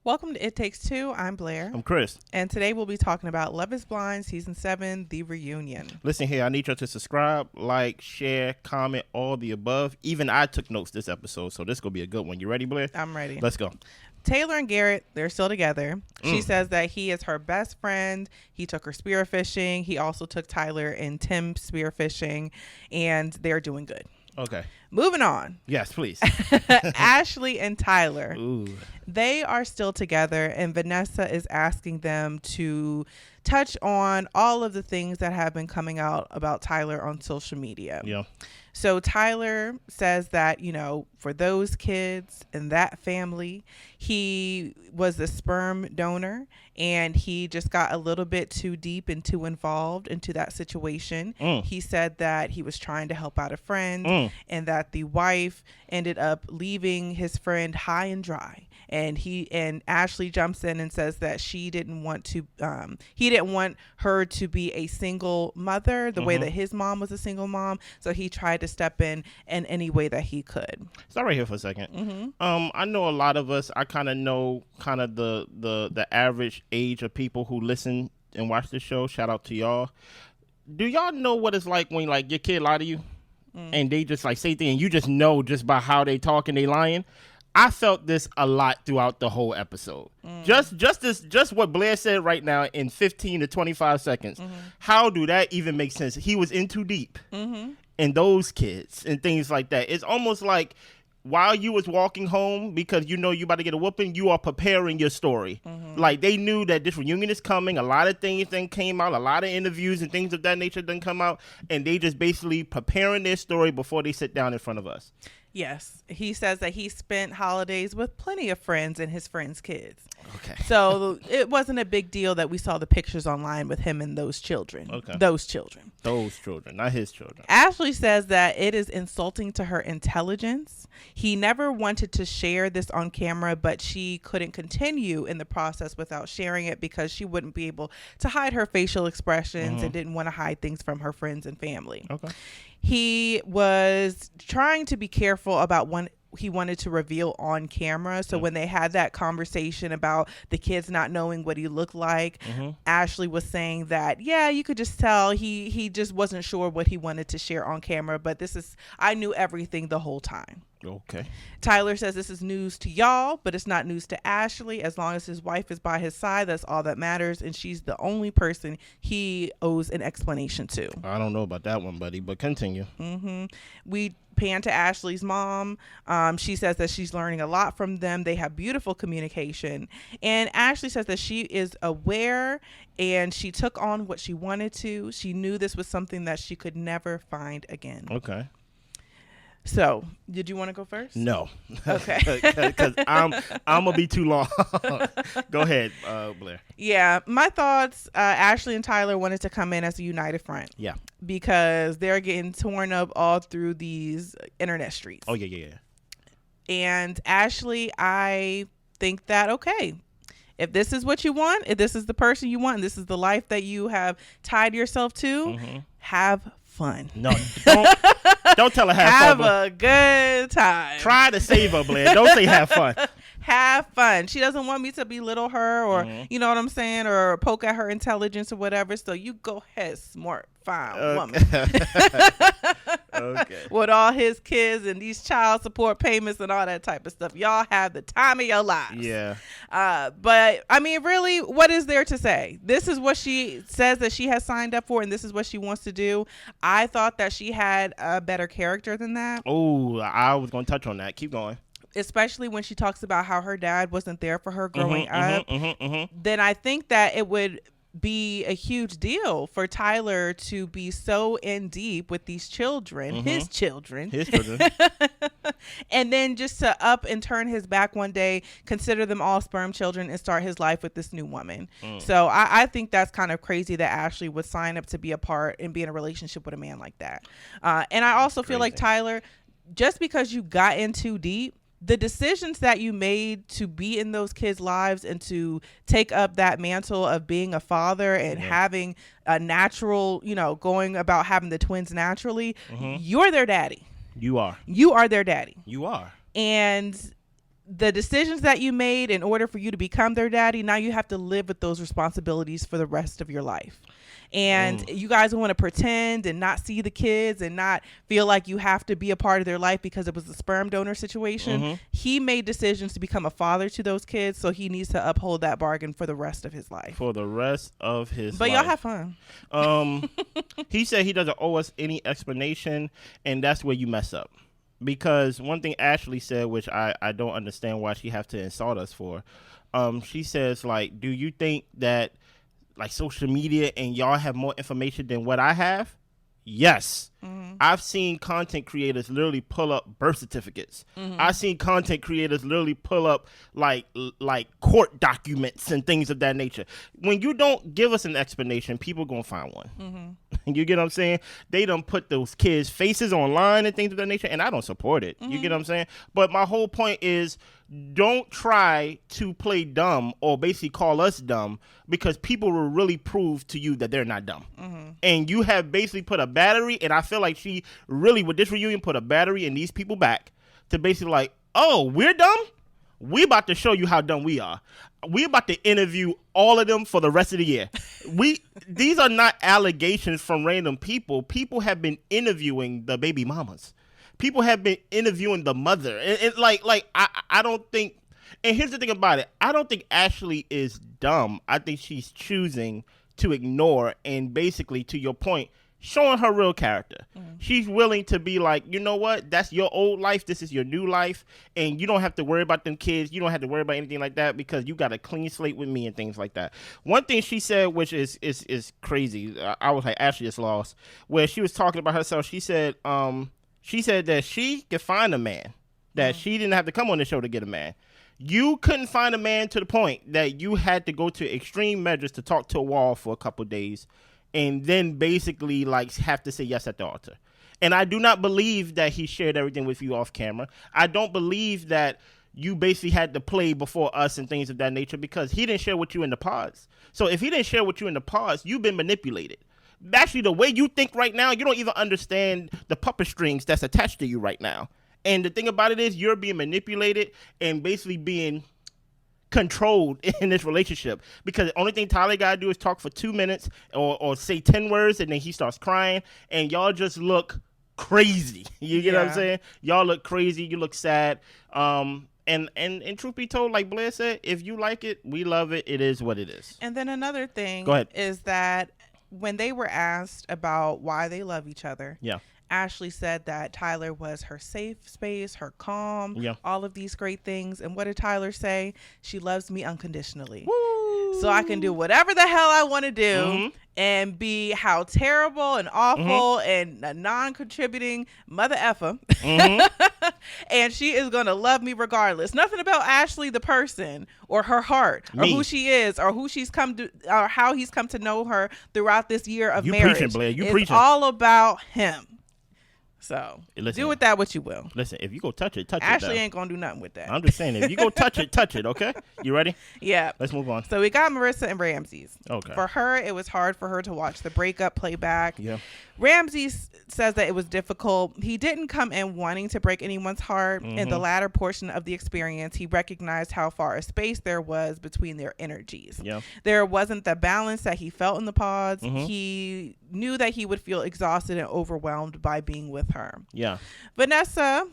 Welcome to It Takes Two. I'm Blair. I'm Chris. And today we'll be talking about Love is Blind Season 7, The Reunion. Listen here, I need you to subscribe, like, share, comment, all the above. Even I took notes this episode, so this is going to be a good one. You ready, Blair? I'm ready. Let's go. Taylor and Garrett, they're still together. She says that he is her best friend. He took her spearfishing. He also took Tyler and Tim spearfishing, and they're doing good. Okay. Moving on. Yes, please. Ashley and Tyler. Ooh. They are still together, and Vanessa is asking them to touch on all of the things that have been coming out about Tyler on social media. Yeah. So Tyler says that, for those kids and that family, he was the sperm donor and he just got a little bit too deep and too involved into that situation. He said that he was trying to help out a friend and that the wife ended up leaving his friend high and dry. And Ashley jumps in and says that he didn't want her to be a single mother the way that his mom was a single mom. So he tried to step in any way that he could. Stop right here for a second. I know a lot of us, I kind of know the average age of people who listen and watch this show. Shout out to y'all. Do y'all know what it's like when your kid lie to you and they just say things and you just know just by how they talk and they lying? I felt this a lot throughout the whole episode. Just what Blair said right now in 15 to 25 seconds. How do that even make sense? He was in too deep in those kids and things like that. It's almost like while you was walking home, because you about to get a whooping, you are preparing your story. Like they knew that this reunion is coming. A lot of things then came out. A lot of interviews and things of that nature then come out. And they just basically preparing their story before they sit down in front of us. Yes. He says that he spent holidays with plenty of friends and his friends' kids. Okay. So it wasn't a big deal that we saw the pictures online with him and those children. Okay. Those children, not his children. Ashley says that it is insulting to her intelligence. He never wanted to share this on camera, but she couldn't continue in the process without sharing it because she wouldn't be able to hide her facial expressions and didn't want to hide things from her friends and family. Okay. He was trying to be careful about when he wanted to reveal on camera. So when they had that conversation about the kids not knowing what he looked like, Ashley was saying that, yeah, you could just tell he just wasn't sure what he wanted to share on camera. But I knew everything the whole time. Okay. Tyler says this is news to y'all, but it's not news to Ashley. As long as his wife is by his side, that's all that matters. And she's the only person he owes an explanation to. I don't know about that one, buddy, but continue. We pan to Ashley's mom. She says that she's learning a lot from them. They have beautiful communication. And Ashley says that she is aware and she took on what she wanted to. She knew this was something that she could never find again. Okay. So, did you want to go first? No. Okay. Because I'm going to be too long. Go ahead, Blair. Yeah. My thoughts, Ashley and Tyler wanted to come in as a united front. Yeah. Because they're getting torn up all through these internet streets. Oh, yeah. And Ashley, I think that, okay, if this is what you want, if this is the person you want, and this is the life that you have tied yourself to, have fun. No, don't tell her have fun. Have a good time. Try to save her, Blair. Don't say have fun. Have fun. She doesn't want me to belittle her or, you know what I'm saying, or poke at her intelligence or whatever. So you go ahead, smart, fine woman. Okay. With all his kids and these child support payments and all that type of stuff. Y'all have the time of your lives. Yeah. But, I mean, really, what is there to say? This is what she says that she has signed up for, and this is what she wants to do. I thought that she had a better character than that. Oh, I was going to touch on that. Keep going. Especially when she talks about how her dad wasn't there for her growing up. Then I think that it would be a huge deal for Tyler to be so in deep with these children, his children, and then just to up and turn his back one day, consider them all sperm children, and start his life with this new woman. So I think that's kind of crazy that Ashley would sign up to be a part and be in a relationship with a man like that. And I also feel like Tyler, just because you got in too deep, the decisions that you made to be in those kids' lives and to take up that mantle of being a father and having a natural, going about having the twins naturally, you're their daddy. You are. You are their daddy. You are. And the decisions that you made in order for you to become their daddy, now you have to live with those responsibilities for the rest of your life. And you guys want to pretend and not see the kids and not feel like you have to be a part of their life because it was a sperm donor situation. He made decisions to become a father to those kids, so he needs to uphold that bargain for the rest of his life. For the rest of his life. But y'all have fun. He said he doesn't owe us any explanation, and that's where you mess up. Because one thing Ashley said, which I don't understand why she have to insult us for, she says, like, do you think that like social media and y'all have more information than what I have? Yes. I've seen content creators literally pull up birth certificates. I've seen content creators literally pull up like court documents and things of that nature. When you don't give us an explanation, people gonna find one. You get what I'm saying? They done put those kids' faces online and things of that nature, and I don't support it. You get what I'm saying? But my whole point is, don't try to play dumb or basically call us dumb, because people will really prove to you that they're not dumb. And you have basically put a battery, and I feel like she really, with this reunion, put a battery in these people back to basically like, oh, we're dumb? We about to show you how dumb we are. We about to interview all of them for the rest of the year. These are not allegations from random people. People have been interviewing the baby mamas. People have been interviewing the mother. And I don't think, and here's the thing about it. I don't think Ashley is dumb. I think she's choosing to ignore and basically, to your point, showing her real character. She's willing to be like, you know what? That's your old life. This is your new life. And you don't have to worry about them kids. You don't have to worry about anything like that because you got a clean slate with me and things like that. One thing she said, which is crazy. I was like, Ashley is lost. Where she was talking about herself. She said that she could find a man. That she didn't have to come on the show to get a man. You couldn't find a man to the point that you had to go to extreme measures to talk to a wall for a couple of days and then basically like have to say yes at the altar. And I do not believe that he shared everything with you off camera. I don't believe that you basically had to play before us and things of that nature, because he didn't share with you in the pods. So if he didn't share with you in the pods, you've been manipulated. Actually, the way you think right now, you don't even understand the puppet strings that's attached to you right now. And the thing about it is, you're being manipulated and basically being controlled in this relationship, because the only thing Tyler gotta do is talk for 2 minutes or say 10 words, and then he starts crying, and y'all just look crazy. You get what I'm saying? Y'all look crazy. You look sad. And truth be told, like Blair said, if you like it, we love it. It is what it is. And then another thing Go ahead. is that when they were asked about why they love each other, Ashley said that Tyler was her safe space, her calm, all of these great things. And what did Tyler say? She loves me unconditionally. Woo! So I can do whatever the hell I want to do and be how terrible and awful and a non-contributing mother effer. And she is going to love me regardless. Nothing about Ashley the person or her heart or who she is or who she's come to or how he's come to know her throughout this year of marriage. Preaching, Blair. You it's preaching. all about him. So listen, do with that what you will. Listen, if you go touch it, Ashley ain't gonna do nothing with that. I'm just saying, if you go touch it, okay? You ready? Yeah. Let's move on. So we got Marissa and Ramsey's. Okay. For her, it was hard for her to watch the breakup playback. Yeah. Ramsey says that it was difficult. He didn't come in wanting to break anyone's heart. In the latter portion of the experience, he recognized how far a space there was between their energies. Yeah. There wasn't the balance that he felt in the pods. He knew that he would feel exhausted and overwhelmed by being with her. Yeah. Vanessa,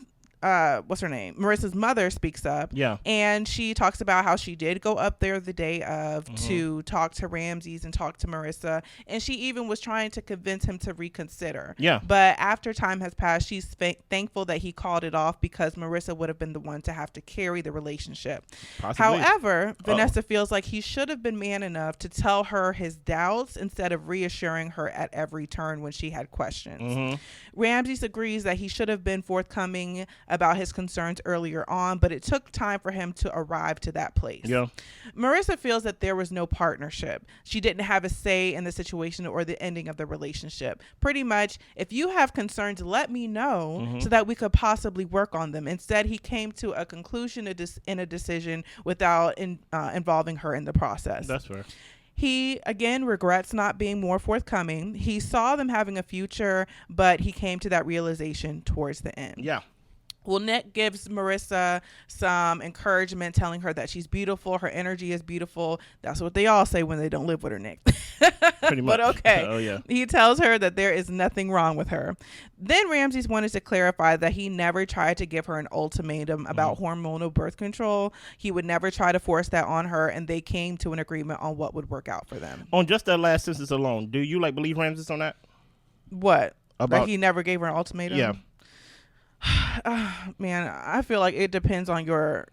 what's her name? Marissa's mother speaks up. Yeah. And she talks about how she did go up there the day of to talk to Ramsey's and talk to Marissa. And she even was trying to convince him to reconsider. Yeah. But after time has passed, she's thankful that he called it off, because Marissa would have been the one to have to carry the relationship. Possibly. However, Vanessa feels like he should have been man enough to tell her his doubts instead of reassuring her at every turn when she had questions. Ramsey agrees that he should have been forthcoming about his concerns earlier on, but it took time for him to arrive to that place. Yeah. Marissa feels that there was no partnership. She didn't have a say in the situation or the ending of the relationship. Pretty much, if you have concerns, let me know so that we could possibly work on them. Instead, he came to a conclusion in a decision without involving her in the process. That's fair. He, again, regrets not being more forthcoming. He saw them having a future, but he came to that realization towards the end. Yeah. Well, Nick gives Marissa some encouragement, telling her that she's beautiful. Her energy is beautiful. That's what they all say when they don't live with her, Nick. Pretty much. But okay. Oh, yeah. He tells her that there is nothing wrong with her. Then Ramsey's wanted to clarify that he never tried to give her an ultimatum about hormonal birth control. He would never try to force that on her, and they came to an agreement on what would work out for them. On just that last sentence alone, do you believe Ramsey on that? What? That he never gave her an ultimatum? Yeah. Man, I feel like it depends on your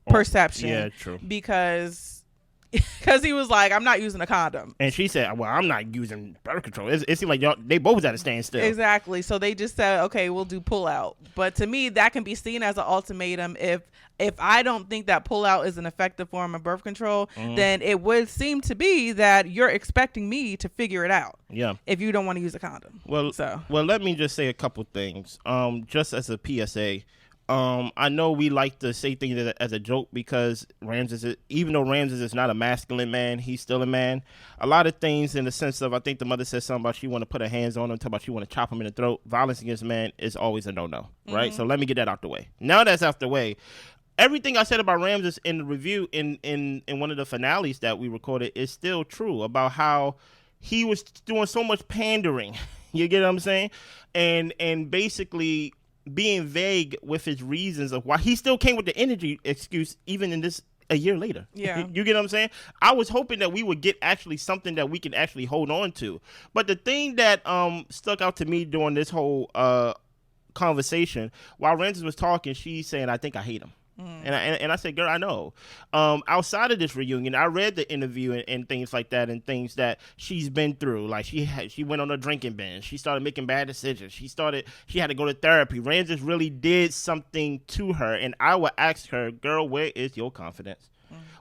perception. Yeah, true. Because he was like, I'm not using a condom. And she said, well, I'm not using birth control. It seemed like they both was at a standstill. Exactly. So they just said, okay, we'll do pull out. But to me, that can be seen as an ultimatum. If I don't think that pull out is an effective form of birth control, then it would seem to be that you're expecting me to figure it out. Yeah. If you don't want to use a condom. Well, let me just say a couple things. Just as a PSA. I know we like to say things as a joke because even though Ramsey is not a masculine man, he's still a man. A lot of things in the sense of, I think the mother said something about she want to put her hands on him, talk about she want to chop him in the throat. Violence against men is always a no-no, right? So let me get that out the way. Now that's out the way, everything I said about Ramsey in the review in one of the finales that we recorded is still true about how he was doing so much pandering. You get what I'm saying? And basically being vague with his reasons of why he still came with the energy excuse even in this a year later. Yeah. You get what I'm saying? I was hoping that we would get actually something that we can actually hold on to. But the thing that stuck out to me during this whole conversation, while Ramsey was talking, she's saying, I think I hate him. And I said, girl, I know. Outside of this reunion, I read the interview and things like that, and things that she's been through. Like she went on a drinking binge. She started making bad decisions. She had to go to therapy. Ramsey really did something to her, and I would ask her, girl, where is your confidence?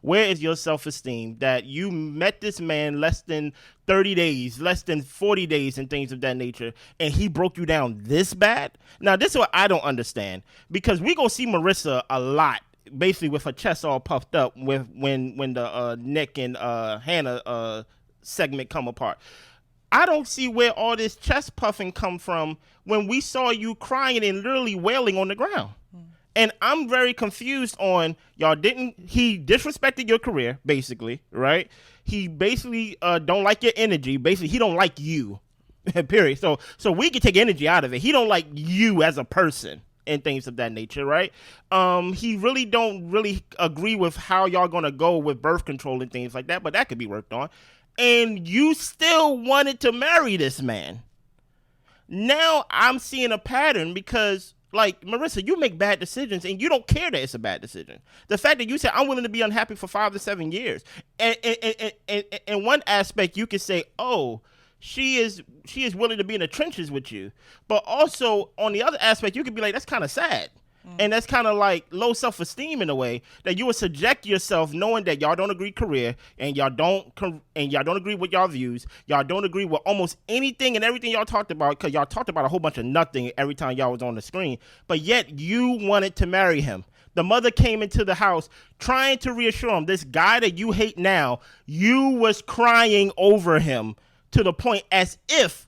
Where is your self-esteem that you met this man less than 30 days, less than 40 days and things of that nature, and he broke you down this bad? Now, this is what I don't understand, because we going to see Marissa a lot, basically with her chest all puffed up when the Nick and Hannah segment come apart. I don't see where all this chest puffing come from when we saw you crying and literally wailing on the ground. And I'm very confused on he disrespected your career, basically, right? He basically don't like your energy. Basically, he don't like you, period. So we can take energy out of it. He don't like you as a person and things of that nature, right? He really don't really agree with how y'all gonna go with birth control and things like that, but that could be worked on. And you still wanted to marry this man. Now I'm seeing a pattern because, like, Marissa, you make bad decisions and you don't care that it's a bad decision. The fact that you said, I'm willing to be unhappy for 5 to 7 years. And in one aspect, you could say, oh, she is willing to be in the trenches with you. But also, on the other aspect, you could be like, that's kind of sad. And that's kind of like low self-esteem in a way, that you would subject yourself knowing that y'all don't agree career and y'all don't agree with y'all views. Y'all don't agree with almost anything and everything y'all talked about, because y'all talked about a whole bunch of nothing every time y'all was on the screen. But yet you wanted to marry him. The mother came into the house trying to reassure him, this guy that you hate now, you was crying over him to the point as if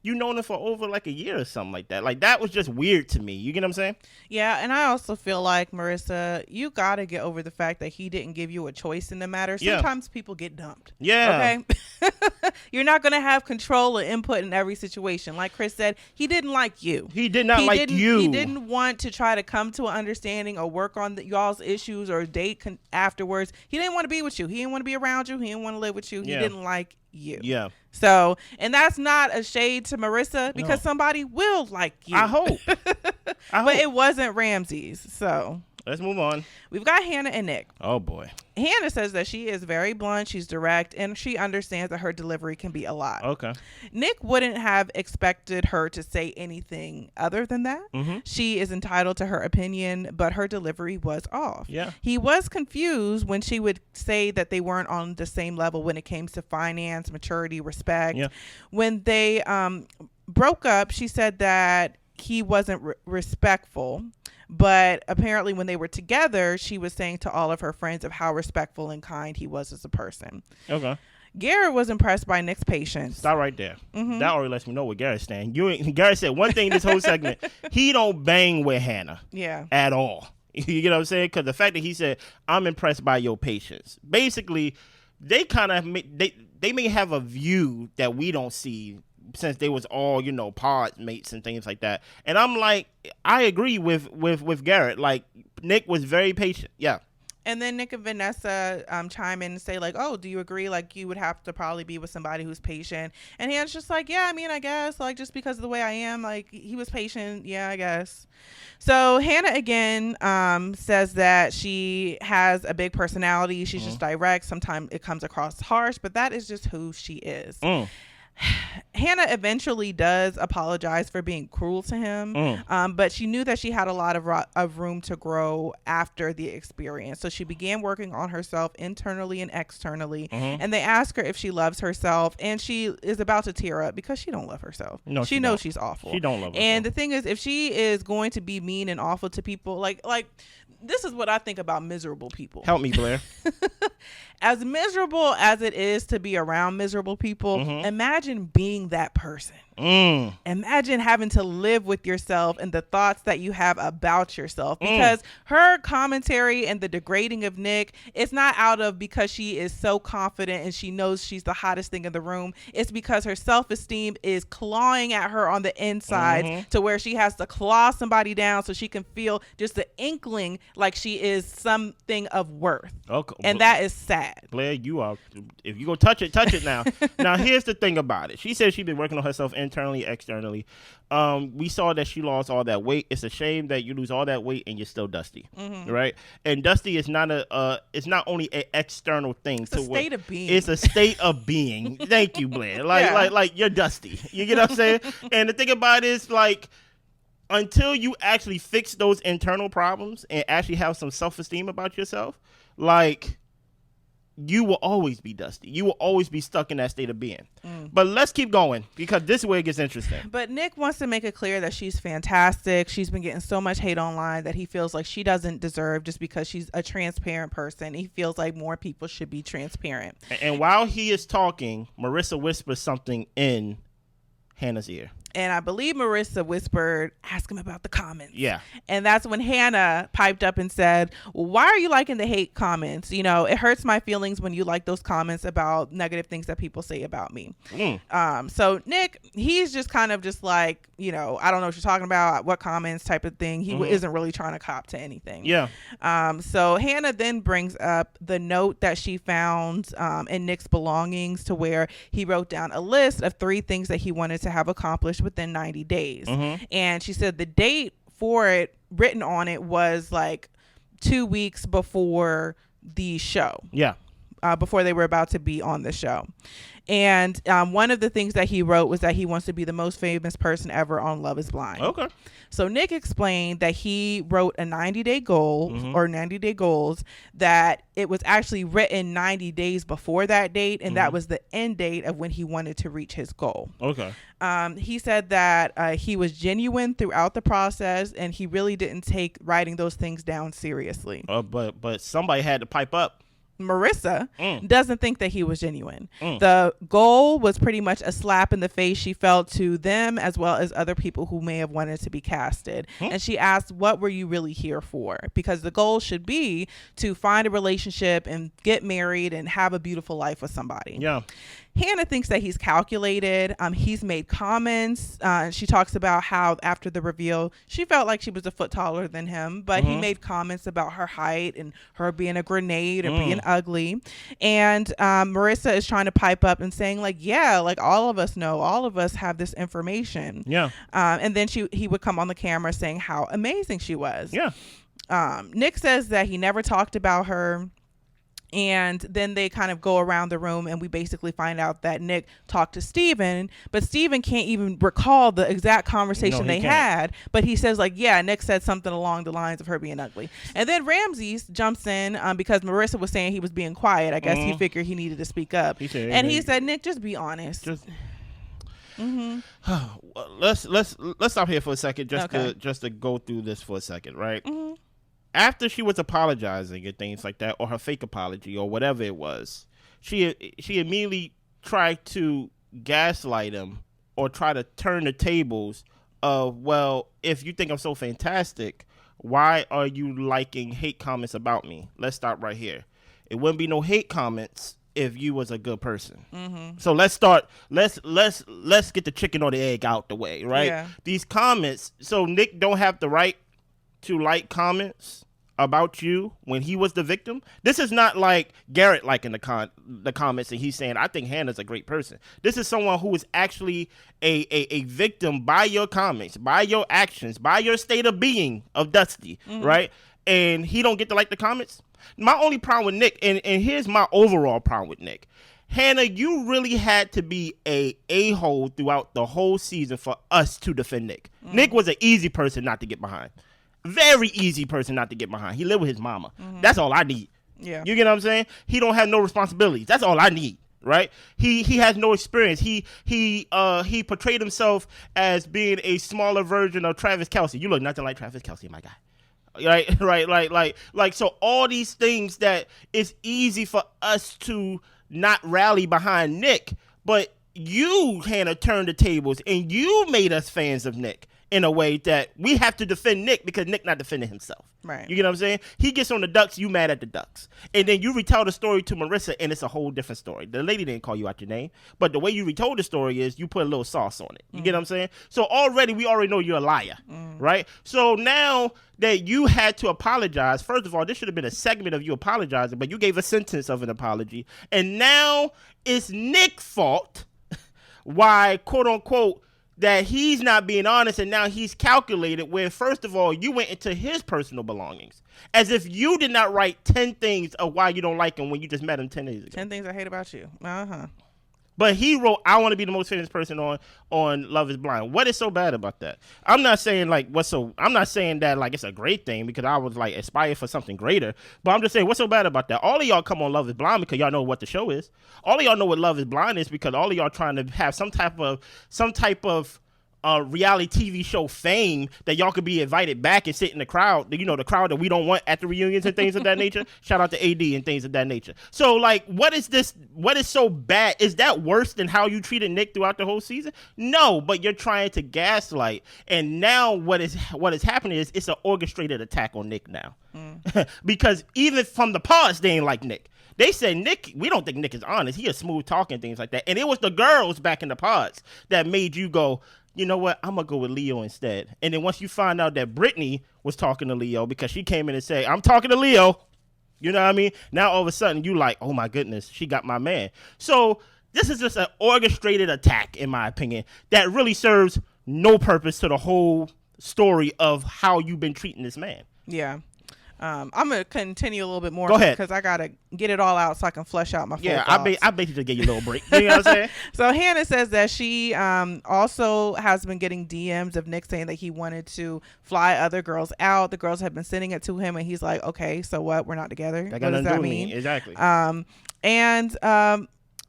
you known him for over like a year or something like that. Like, that was just weird to me. You get what I'm saying? Yeah, and I also feel like, Marissa, you got to get over the fact that he didn't give you a choice in the matter. Sometimes people get dumped. Yeah. Okay? You're not going to have control or input in every situation. Like Chris said, he didn't like you. He did not like you. He didn't want to try to come to an understanding or work on y'all's issues or date afterwards. He didn't want to be with you. He didn't want to be around you. He didn't want to live with you. He didn't like you. Yeah. So, and that's not a shade to Marissa, because somebody will like you. I hope. But it wasn't Ramsey's. So let's move on. We've got Hannah and Nick. Oh boy. Hannah says that she is very blunt, she's direct, and she understands that her delivery can be a lot. Okay. Nick wouldn't have expected her to say anything other than that. She is entitled to her opinion, but her delivery was off. Yeah. He was confused when she would say that they weren't on the same level when it came to finance, maturity, respect. Yeah. When they broke up, she said that he wasn't respectful. But apparently when they were together, she was saying to all of her friends of how respectful and kind he was as a person. Okay. Garrett was impressed by Nick's patience. Stop right there. That already lets me know where Garrett's standing. Garrett said one thing this whole segment. He don't bang with Hannah. Yeah. At all. You get what I'm saying? Because the fact that he said, I'm impressed by your patience. Basically, they kind of, they may have a view that we don't see since they was all, pod mates and things like that. And I'm like, I agree with Garrett. Like, Nick was very patient. Yeah. And then Nick and Vanessa chime in and say, like, oh, do you agree? Like, you would have to probably be with somebody who's patient. And Hannah's just like, yeah, I mean, I guess. Like, just because of the way I am, like, he was patient. Yeah, I guess. So Hannah, again, says that she has a big personality. She's just direct. Sometimes it comes across harsh, but that is just who she is. Hannah eventually does apologize for being cruel to him, but she knew that she had a lot of room to grow after the experience. So she began working on herself internally and externally, and they ask her if she loves herself, and she is about to tear up because she don't love herself. No, she knows she's awful. She don't love herself. And the thing is, if she is going to be mean and awful to people, like this is what I think about miserable people. Help me, Blair. As miserable as it is to be around miserable people, imagine being that person. Imagine having to live with yourself and the thoughts that you have about yourself, because her commentary and the degrading of Nick, it's not out of because she is so confident and she knows she's the hottest thing in the room. It's because her self-esteem is clawing at her on the inside to where she has to claw somebody down so she can feel just the inkling like she is something of worth. Okay. And that is sad. Blair, if you go touch it now. Now, here's the thing about it. She said she's been working on herself internally, externally. We saw that she lost all that weight. It's a shame that you lose all that weight and you're still dusty, right? And dusty is not it's not only an external thing. It's a state of being. It's a state of being. Thank you, Blair. Like you're dusty. You get what I'm saying? And the thing about it is, like, until you actually fix those internal problems and actually have some self-esteem about yourself, like, you will always be dusty. You will always be stuck in that state of being. But let's keep going, because this is where it gets interesting. But Nick wants to make it clear that she's fantastic. She's been getting so much hate online that he feels like she doesn't deserve just because she's a transparent person. He feels like more people should be transparent. And while he is talking, Marissa whispers something in Hannah's ear. And I believe Marissa whispered, ask him about the comments. Yeah. And that's when Hannah piped up and said, well, why are you liking the hate comments? You know, it hurts my feelings when you like those comments about negative things that people say about me. So Nick, he's just kind of just like, you know, I don't know what you're talking about, what comments type of thing. He isn't really trying to cop to anything. Yeah. So Hannah then brings up the note that she found in Nick's belongings, to where he wrote down a list of 3 things that he wanted to have accomplished within 90 days. And she said the date for it written on it was like 2 weeks before the show. Yeah. Before they were about to be on the show. And one of the things that he wrote was that he wants to be the most famous person ever on Love is Blind. Okay. So Nick explained that he wrote a 90-day goal or 90-day goals, that it was actually written 90 days before that date, and that was the end date of when he wanted to reach his goal. Okay. He said that he was genuine throughout the process, and he really didn't take writing those things down seriously. But somebody had to pipe up. Marissa doesn't think that he was genuine. The goal was pretty much a slap in the face she felt to them, as well as other people who may have wanted to be casted. And she asked, what were you really here for? Because the goal should be to find a relationship and get married and have a beautiful life with somebody. Yeah. Hannah thinks that he's calculated. He's made comments. She talks about how after the reveal, she felt like she was a foot taller than him, but he made comments about her height and her being a grenade or being ugly. And Marissa is trying to pipe up and saying, like, yeah, like, all of us know, all of us have this information. Yeah. And then he would come on the camera saying how amazing she was. Yeah. Nick says that he never talked about her. And then they kind of go around the room, and we basically find out that Nick talked to Steven, but Steven can't even recall the exact conversation they had. But he says, like, yeah, Nick said something along the lines of her being ugly. And then Ramsey jumps in because Marissa was saying he was being quiet. I guess he figured he needed to speak up. He said, Nick, just be honest. Let's stop here for a second, just to go through this for a second, right? After she was apologizing and things like that, or her fake apology or whatever it was, she immediately tried to gaslight him or try to turn the tables of, well, if you think I'm so fantastic, why are you liking hate comments about me? Let's stop right here. It wouldn't be no hate comments if you was a good person. Mm-hmm. So let's get the chicken or the egg out the way, right? Yeah. These comments, so Nick don't have the right to like comments about you when he was the victim. This is not like Garrett liking the comments and he's saying, I think Hannah's a great person. This is someone who is actually a victim by your comments, by your actions, by your state of being of Dusty, right? And he don't get to like the comments. My only problem with Nick, and here's my overall problem with Nick. Hannah, you really had to be a-hole throughout the whole season for us to defend Nick. Nick was an easy person not to get behind. Very easy person not to get behind. He lived with his mama. That's all I need. Yeah. You get what I'm saying? He don't have no responsibilities. That's all I need. Right? He has no experience. He portrayed himself as being a smaller version of Travis Kelce. You look nothing like Travis Kelce, my guy. Right, like so all these things that it's easy for us to not rally behind Nick, but you, Hannah, turned the tables and you made us fans of Nick in a way that we have to defend Nick because Nick not defending himself. Right. You get what I'm saying? He gets on the Ducks, you mad at the Ducks. And then you retell the story to Marissa and it's a whole different story. The lady didn't call you out your name, but the way you retold the story is you put a little sauce on it. You get what I'm saying? So we already know you're a liar, right? So now that you had to apologize, first of all, this should have been a segment of you apologizing, but you gave a sentence of an apology. And now it's Nick's fault why, quote unquote, that he's not being honest and now he's calculated when, first of all, you went into his personal belongings. As if you did not write 10 things of why you don't like him when you just met him 10 days ago. 10 things I hate about you. But he wrote, I want to be the most famous person on Love is Blind. What is so bad about that? I'm not saying I'm not saying that like it's a great thing because I was like aspire for something greater. But I'm just saying, what's so bad about that? All of y'all come on Love is Blind because y'all know what the show is. All of y'all know what Love is Blind is because all of y'all trying to have some type of reality TV show fame that y'all could be invited back and sit in the crowd, you know, the crowd that we don't want at the reunions and things of that nature. Shout out to AD and things of that nature. So like, what is this? What is so bad? Is that worse than how you treated Nick throughout the whole season? No, but you're trying to gaslight. And now what is happening is it's an orchestrated attack on Nick now. Because even from the pods, they ain't like Nick. They said, Nick, we don't think Nick is honest. He is smooth talking, things like that. And it was the girls back in the pods that made you go, you know what, I'm going to go with Leo instead. And then once you find out that Britney was talking to Leo because she came in and said, I'm talking to Leo, you know what I mean? Now all of a sudden you like, oh my goodness, she got my man. So this is just an orchestrated attack, in my opinion, that really serves no purpose to the whole story of how you've been treating this man. Yeah. I'm going to continue a little bit more. Go ahead. Because I got to get it all out so I can flesh out my full thoughts. I basically gave you a little break. You know what I'm saying? So Hannah says that she also has been getting DMs of Nick saying that he wanted to fly other girls out. The girls have been sending it to him and he's like, okay, so what? We're not together. What does that mean? Exactly.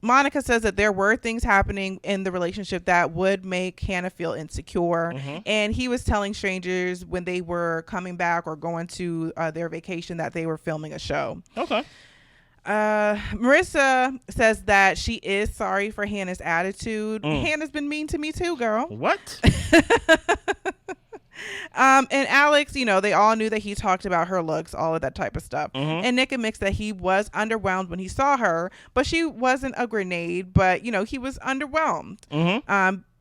Monica says that there were things happening in the relationship that would make Hannah feel insecure. And he was telling strangers when they were coming back or going to their vacation that they were filming a show. Okay. Marissa says that she is sorry for Hannah's attitude. Hannah's been mean to me too, girl. What? And Alex, you know, they all knew that he talked about her looks, all of that type of stuff. And Nick admits that he was underwhelmed when he saw her, but she wasn't a grenade, but, you know, he was underwhelmed.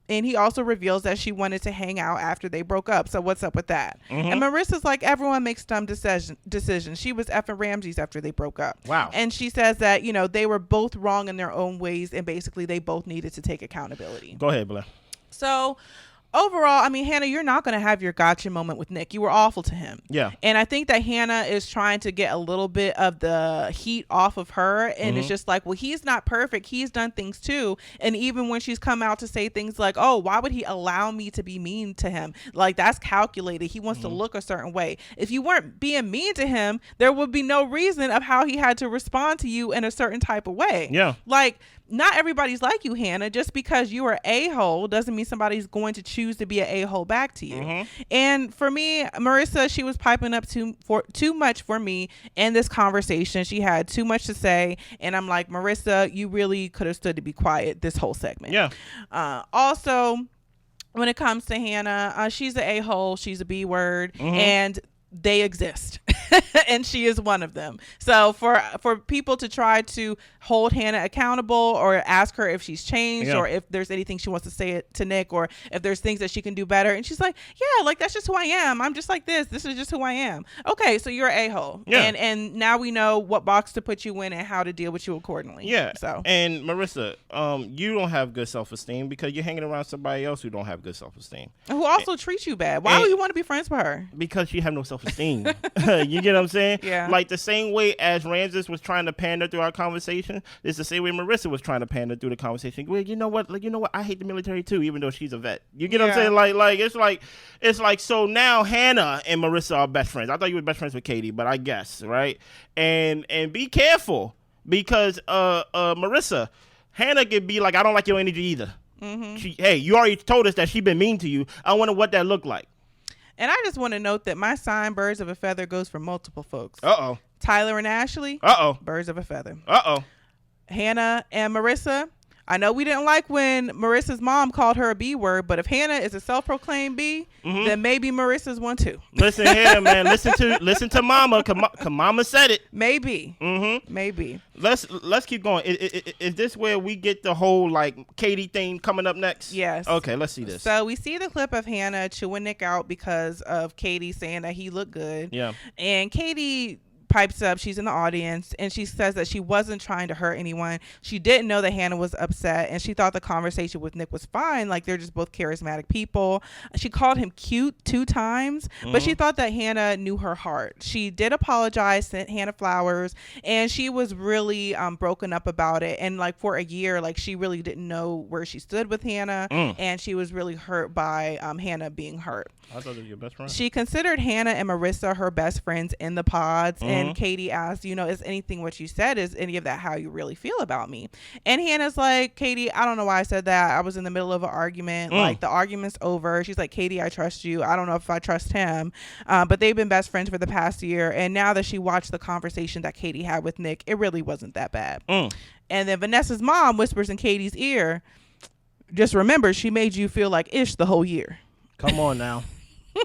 And he also reveals that she wanted to hang out after they broke up. So what's up with that? And Marissa's like, everyone makes dumb decisions. She was effing Ramsey's after they broke up. Wow. And she says that, you know, they were both wrong in their own ways. And basically they both needed to take accountability. Go ahead, Blair. So overall, I mean, Hannah, you're not going to have your gotcha moment with Nick. You were awful to him. Yeah. And I think that Hannah is trying to get a little bit of the heat off of her. And it's just like, well, he's not perfect. He's done things too. And even when she's come out to say things like, oh, why would he allow me to be mean to him? Like, that's calculated. He wants to look a certain way. If you weren't being mean to him, there would be no reason of how he had to respond to you in a certain type of way. Yeah. Like, not everybody's like you, Hannah. Just because you are a-hole doesn't mean somebody's going to choose choose to be an a-hole back to you. And for me, Marissa, she was piping up too much for me in this conversation. She had too much to say, and I'm like, Marissa, you really could have stood to be quiet this whole segment. Also, when it comes to Hannah, she's an a-hole, she's a b-word, and they exist. And she is one of them. So for people to try to hold Hannah accountable or ask her if she's changed or if there's anything she wants to say to Nick, or if there's things that she can do better, and she's like, yeah, like that's just who I am. I'm just like this is just who I am. Okay, so you're an a-hole. And now we know what box to put you in and how to deal with you accordingly. So, and Marissa, you don't have good self-esteem because you're hanging around somebody else who don't have good self-esteem, who also treats you bad. Why would you want to be friends with her? Because you have no self-esteem. You get what I'm saying? Like the same way as Ramses was trying to pander through our conversation, it's the same way Marissa was trying to pander through the conversation. Well, you know what? I hate the military too, even though she's a vet. You get what I'm saying? Like it's like so now Hannah and Marissa are best friends. I thought you were best friends with Katie, but I guess, right? And be careful because Marissa, Hannah could be like, I don't like your energy either. Hey, you already told us that she been mean to you. I wonder what that looked like. And I just want to note that my sign, birds of a feather, goes for multiple folks. Tyler and Ashley. Birds of a feather. Hannah and Marissa. I know we didn't like when Marissa's mom called her a B word, but if Hannah is a self-proclaimed B, then maybe Marissa's one too. Listen here, man. Listen to Mama. Mama said it. Maybe. Maybe. Let's keep going. Is this where we get the whole like Katie thing coming up next? Yes. Okay, let's see this. So we see the clip of Hannah chewing Nick out because of Katie saying that he looked good. Yeah. And Katie pipes up, she's in the audience, and she says that she wasn't trying to hurt anyone. She didn't know that Hannah was upset, and she thought the conversation with Nick was fine, like they're just both charismatic people. She called him cute 2 times, but she thought that Hannah knew her heart. She did apologize, sent Hannah flowers, and she was really broken up about it. And like for a year, like she really didn't know where she stood with Hannah, and she was really hurt by Hannah being hurt. I thought they were your best friend. She considered Hannah and Marissa her best friends in the pods, and Katie asked, is anything what you said, is any of that how you really feel about me? And Hannah's like, Katie, I don't know why I said that. I was in the middle of an argument. Like the argument's over. She's like, Katie, I trust you. I don't know if I trust him. But they've been best friends for the past year. And now that she watched the conversation that Katie had with Nick, it really wasn't that bad. And then Vanessa's mom whispers in Katie's ear, just remember, she made you feel like ish the whole year. Come on now.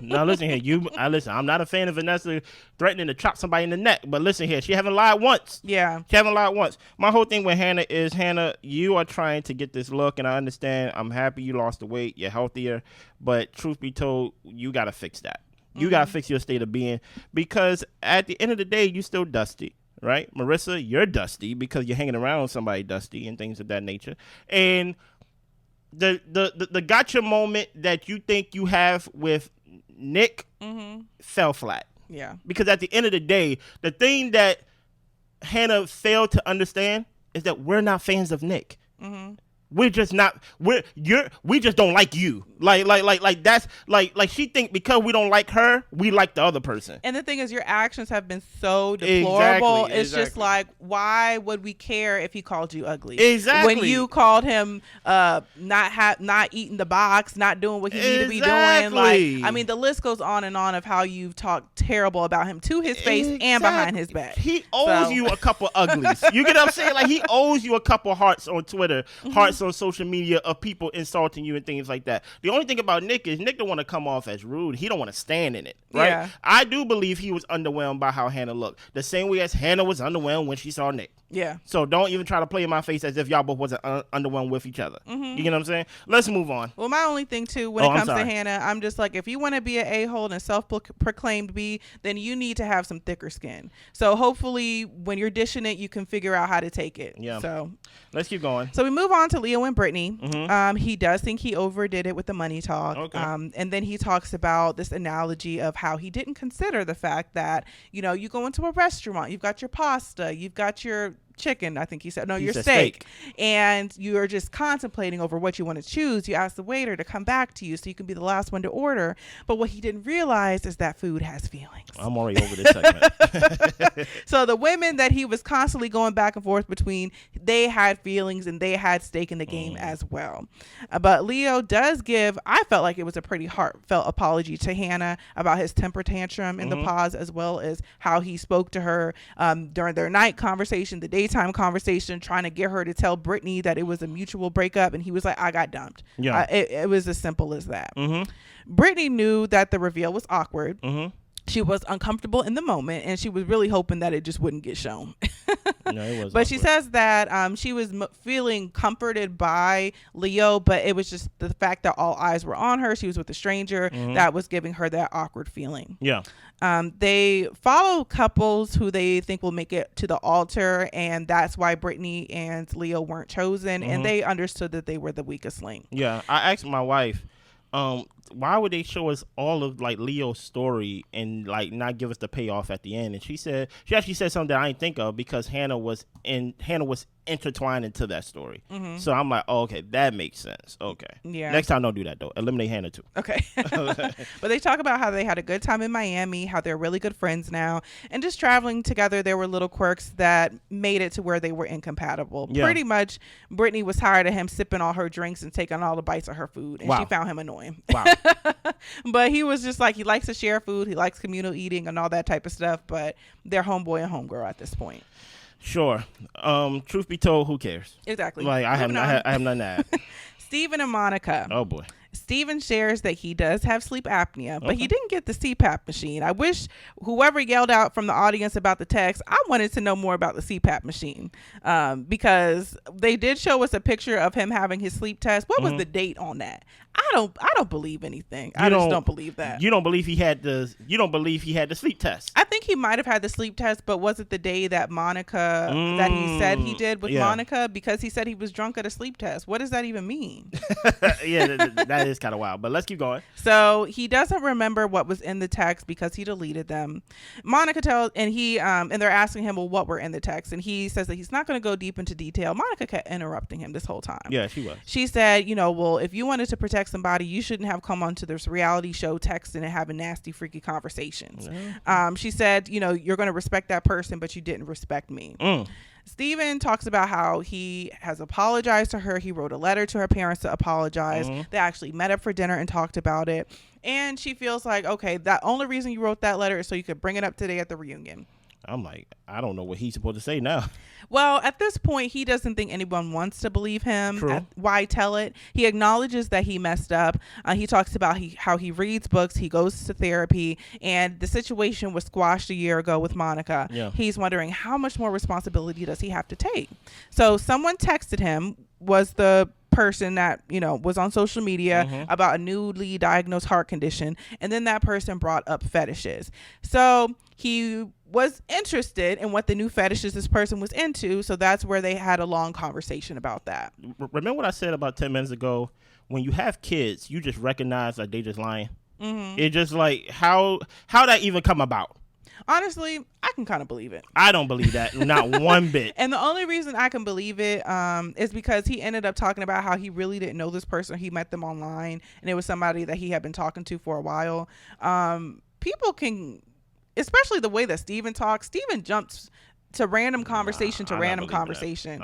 Now listen here, listen. I'm not a fan of Vanessa threatening to chop somebody in the neck, but listen here, she haven't lied once. She haven't lied once. My whole thing with Hannah is, Hannah, you are trying to get this look, and I understand. I'm happy you lost the weight, you're healthier, but truth be told, you gotta fix that. You gotta fix your state of being, because at the end of the day, you still dusty. Right, Marissa, you're dusty because you're hanging around with somebody dusty and things of that nature, and the gotcha moment that you think you have with Nick fell flat. Because at the end of the day, the thing that Hannah failed to understand is that we're not fans of Nick. We're just not. We just don't like you. Like that's like she think because we don't like her, we like the other person. And the thing is, your actions have been so deplorable. Exactly. It's just like, why would we care if he called you ugly? Exactly. When you called him not eating the box, not doing what he needed to be doing. Like, I mean, the list goes on and on of how you've talked terrible about him to his face and behind his back. He owes you a couple uglies. You get what I'm saying? Like, he owes you a couple hearts on Twitter, hearts on social media of people insulting you and things like that. The only thing about Nick is Nick don't want to come off as rude. He don't want to stand in it, right? I do believe he was underwhelmed by how Hannah looked, the same way as Hannah was underwhelmed when she saw Nick. So don't even try to play in my face as if y'all both wasn't underwhelmed with each other. You get what I'm saying? Let's move on. Well, my only thing too, when it comes to Hannah, I'm just like, if you want to be an a-hole and self-proclaimed B, then you need to have some thicker skin. So hopefully when you're dishing it, you can figure out how to take it. So let's keep going. So we move on to Leo and Britney. He does think he overdid it with the money talk. And then he talks about this analogy of how he didn't consider the fact that, you go into a restaurant, you've got your pasta, you've got your chicken, I think he said. No, your steak. And you're just contemplating over what you want to choose. You ask the waiter to come back to you so you can be the last one to order. But what he didn't realize is that food has feelings. I'm already over this segment. So the women that he was constantly going back and forth between, they had feelings and they had stake in the game as well. But Leo does give, I felt like it was a pretty heartfelt apology to Hannah about his temper tantrum in the pause, as well as how he spoke to her during their night conversation, the daytime conversation, trying to get her to tell Britney that it was a mutual breakup. And he was like, I got dumped. Yeah. It was as simple as that. Britney knew that the reveal was awkward. She was uncomfortable in the moment, and she was really hoping that it just wouldn't get shown. No, it was. But awkward. She says that she was feeling comforted by Leo, but it was just the fact that all eyes were on her. She was with a stranger that was giving her that awkward feeling. Yeah. They follow couples who they think will make it to the altar, and that's why Britney and Leo weren't chosen, and they understood that they were the weakest link. Yeah, I asked my wife, why would they show us all of like Leo's story and like not give us the payoff at the end? And she actually said something that I didn't think of, because Hannah was intertwined into that story. So I'm like, oh, okay, that makes sense. Okay. Yeah. Next time, don't do that though. Eliminate Hannah too. Okay. But they talk about how they had a good time in Miami, how they're really good friends now, and just traveling together. There were little quirks that made it to where they were incompatible. Yeah. Pretty much, Britney was tired of him sipping all her drinks and taking all the bites of her food, and she found him annoying. Wow. But he was just like, he likes to share food, he likes communal eating and all that type of stuff, but they're homeboy and homegirl at this point. Sure. Truth be told, who cares? Exactly. Like I have none of that. Steven and Monica. Oh boy. Steven shares that he does have sleep apnea, but he didn't get the CPAP machine. I wish whoever yelled out from the audience about the text, I wanted to know more about the CPAP machine, because they did show us a picture of him having his sleep test. What was the date on that? I don't believe anything. I just don't believe that. You don't believe he had the sleep test? I think he might have had the sleep test, but was it the day that Monica that he said he did with Monica? Because he said he was drunk at a sleep test. What does that even mean? Yeah, that is kind of wild. But let's keep going. So he doesn't remember what was in the text because he deleted them. Monica tells, and they're asking him, well, what were in the text? And he says that he's not going to go deep into detail. Monica kept interrupting him this whole time. Yeah, she was. She said, well, if you wanted to protect somebody, you shouldn't have come onto this reality show texting and having nasty, freaky conversations. She said, you're going to respect that person, but you didn't respect me. Steven talks about how he has apologized to her. He wrote a letter to her parents to apologize. They actually met up for dinner and talked about it. And she feels like, okay, that only reason you wrote that letter is so you could bring it up today at the reunion. I'm like, I don't know what he's supposed to say now. Well, at this point, he doesn't think anyone wants to believe him. Why tell it? He acknowledges that he messed up. He talks about how he reads books, he goes to therapy, and the situation was squashed a year ago with Monica. Yeah. He's wondering how much more responsibility does he have to take? So someone texted him, was the person that was on social media about a newly diagnosed heart condition, and then that person brought up fetishes. So he was interested in what the new fetishes this person was into, so that's where they had a long conversation about that. Remember what I said about 10 minutes ago? When you have kids, you just recognize that they just lying. It's just like, how that even come about? Honestly, I can kind of believe it. I don't believe that, not one bit. And the only reason I can believe it is because he ended up talking about how he really didn't know this person. He met them online, and it was somebody that he had been talking to for a while. People can, especially the way that Steven talks, Steven jumps to random conversation I'm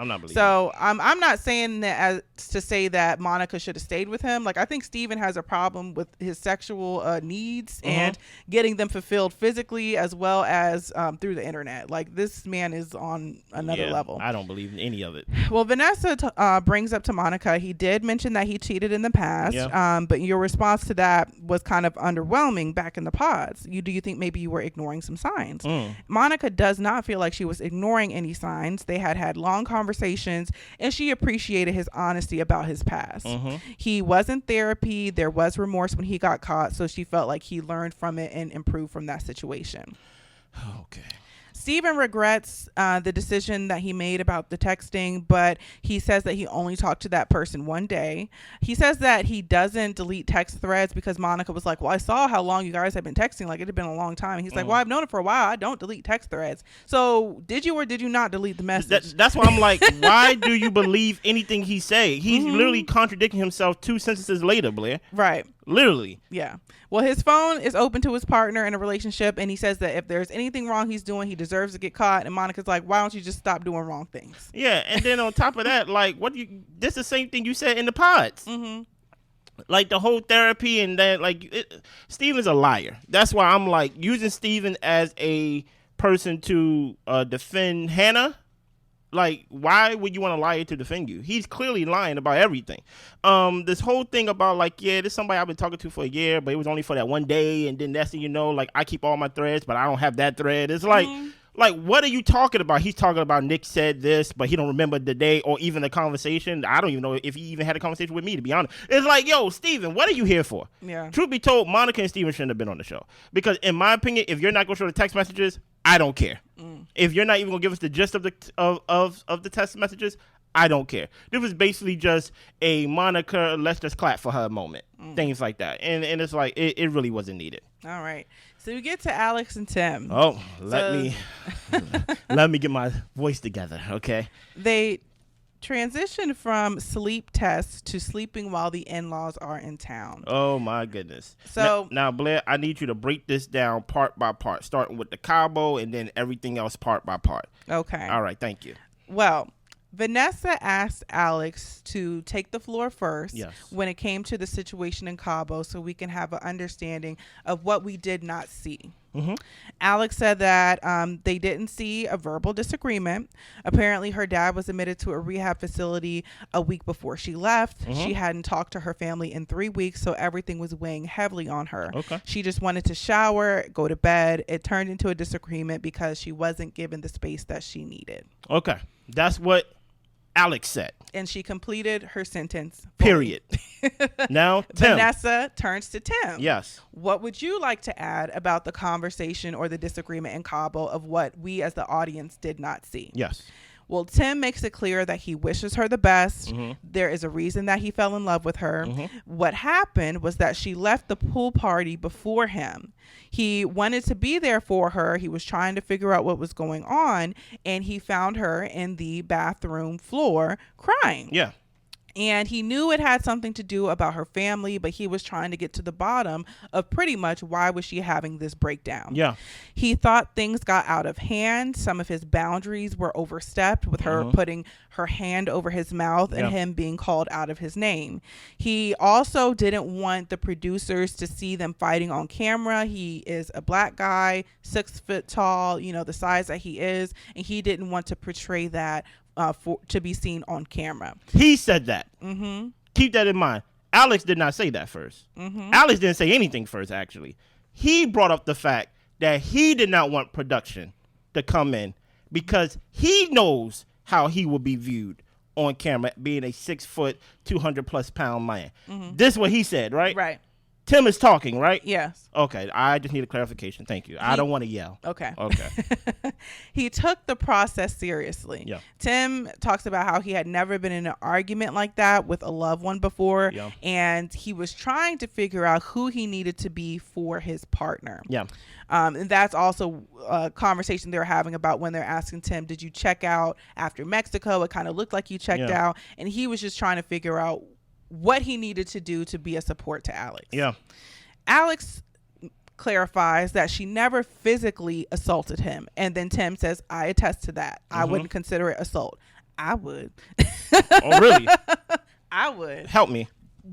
not believing so I'm not saying that as to say that Monica should have stayed with him. Like, I think Steven has a problem with his sexual needs and getting them fulfilled physically as well as through the internet. Like, this man is on another level. I don't believe in any of it. Well, Vanessa brings up to Monica, he did mention that he cheated in the past, but your response to that was kind of underwhelming back in the pods. Do you think maybe you were ignoring some signs? Monica does not feel like she was ignoring any signs. They had long conversations, and she appreciated his honesty about his past. He was in therapy. There was remorse when he got caught, so she felt like he learned from it and improved from that situation. Okay. Steven regrets the decision that he made about the texting, but he says that he only talked to that person one day. He says that he doesn't delete text threads because Monica was like, well, I saw how long you guys have been texting. Like, it had been a long time. And he's like, well, I've known it for a while. I don't delete text threads. So did you or did you not delete the message? That's why I'm like, why do you believe anything he say? He's literally contradicting himself 2 sentences later, Blair. Right. Literally. Yeah. Well, his phone is open to his partner in a relationship, and he says that if there's anything wrong he's doing, he deserves to get caught. And Monica's like, why don't you just stop doing wrong things? Yeah, and then on top of that, like, this is the same thing you said in the pods. Like, the whole therapy and that, like, Steven's a liar. That's why I'm, like, using Steven as a person to defend Hannah. Like, why would you want a liar to defend you? He's clearly lying about everything. This whole thing about, like, yeah, this is somebody I've been talking to for a year, but it was only for that one day, and then that's thing, you know, like, I keep all my threads, but I don't have that thread. It's like, what are you talking about? He's talking about Nick said this, but he don't remember the day or even the conversation. I don't even know if he even had a conversation with me, to be honest. It's like, yo, Steven, what are you here for? Yeah. Truth be told, Monica and Steven shouldn't have been on the show. Because in my opinion, if you're not going to show the text messages, I don't care. If you're not even going to give us the gist of the text messages, I don't care. This was basically just a Monica, let's just clap for her moment. Things like that. And it's like, it really wasn't needed. All right. So we get to Alex and Tim. Oh, let me get my voice together, okay? They transition from sleep tests to sleeping while the in-laws are in town. Oh, my goodness. So now, Blair, I need you to break this down part by part, starting with the Cabo and then everything else part by part. Okay. All right, thank you. Well, Vanessa asked Alex to take the floor first when it came to the situation in Cabo so we can have an understanding of what we did not see. Alex said that they didn't see a verbal disagreement. Apparently, her dad was admitted to a rehab facility a week before she left. She hadn't talked to her family in 3 weeks, so everything was weighing heavily on her. She just wanted to shower, go to bed. It turned into a disagreement because she wasn't given the space that she needed. Okay. That's what Alex said. And she completed her sentence. Period. Now, Tim. Vanessa turns to Tim. Yes. What would you like to add about the conversation or the disagreement in Cabo of what we as the audience did not see? Yes. Well, Tim makes it clear that he wishes her the best. There is a reason that he fell in love with her. What happened was that she left the pool party before him. He wanted to be there for her. He was trying to figure out what was going on, and he found her in the bathroom floor crying. Yeah. And he knew it had something to do about her family, but he was trying to get to the bottom of pretty much why was she having this breakdown. Yeah. He thought things got out of hand. Some of his boundaries were overstepped with her putting her hand over his mouth and him being called out of his name. He also didn't want the producers to see them fighting on camera. He is a black guy, 6 foot tall, you know, the size that he is, and he didn't want to portray that to be seen on camera. He said that. Keep that in mind. Alex did not say that first. Alex didn't say anything first, actually. He brought up the fact that he did not want production to come in because he knows how he will be viewed on camera being a 6 foot, 200 plus pound man. This is what he said, right? Right. Tim is talking, right? Yes. Okay. I just need a clarification. Thank you. I don't want to yell. Okay. Okay. He took the process seriously. Yeah. Tim talks about how he had never been in an argument like that with a loved one before. Yeah. And he was trying to figure out who he needed to be for his partner. Yeah. And that's also a conversation they were having about when they're asking Tim, did you check out after Mexico? It kind of looked like you checked out. And he was just trying to figure out what he needed to do to be a support to Alex. Yeah. Alex clarifies that she never physically assaulted him. And then Tim says, I attest to that. I wouldn't consider it assault. I would. Oh, really? I would. Help me.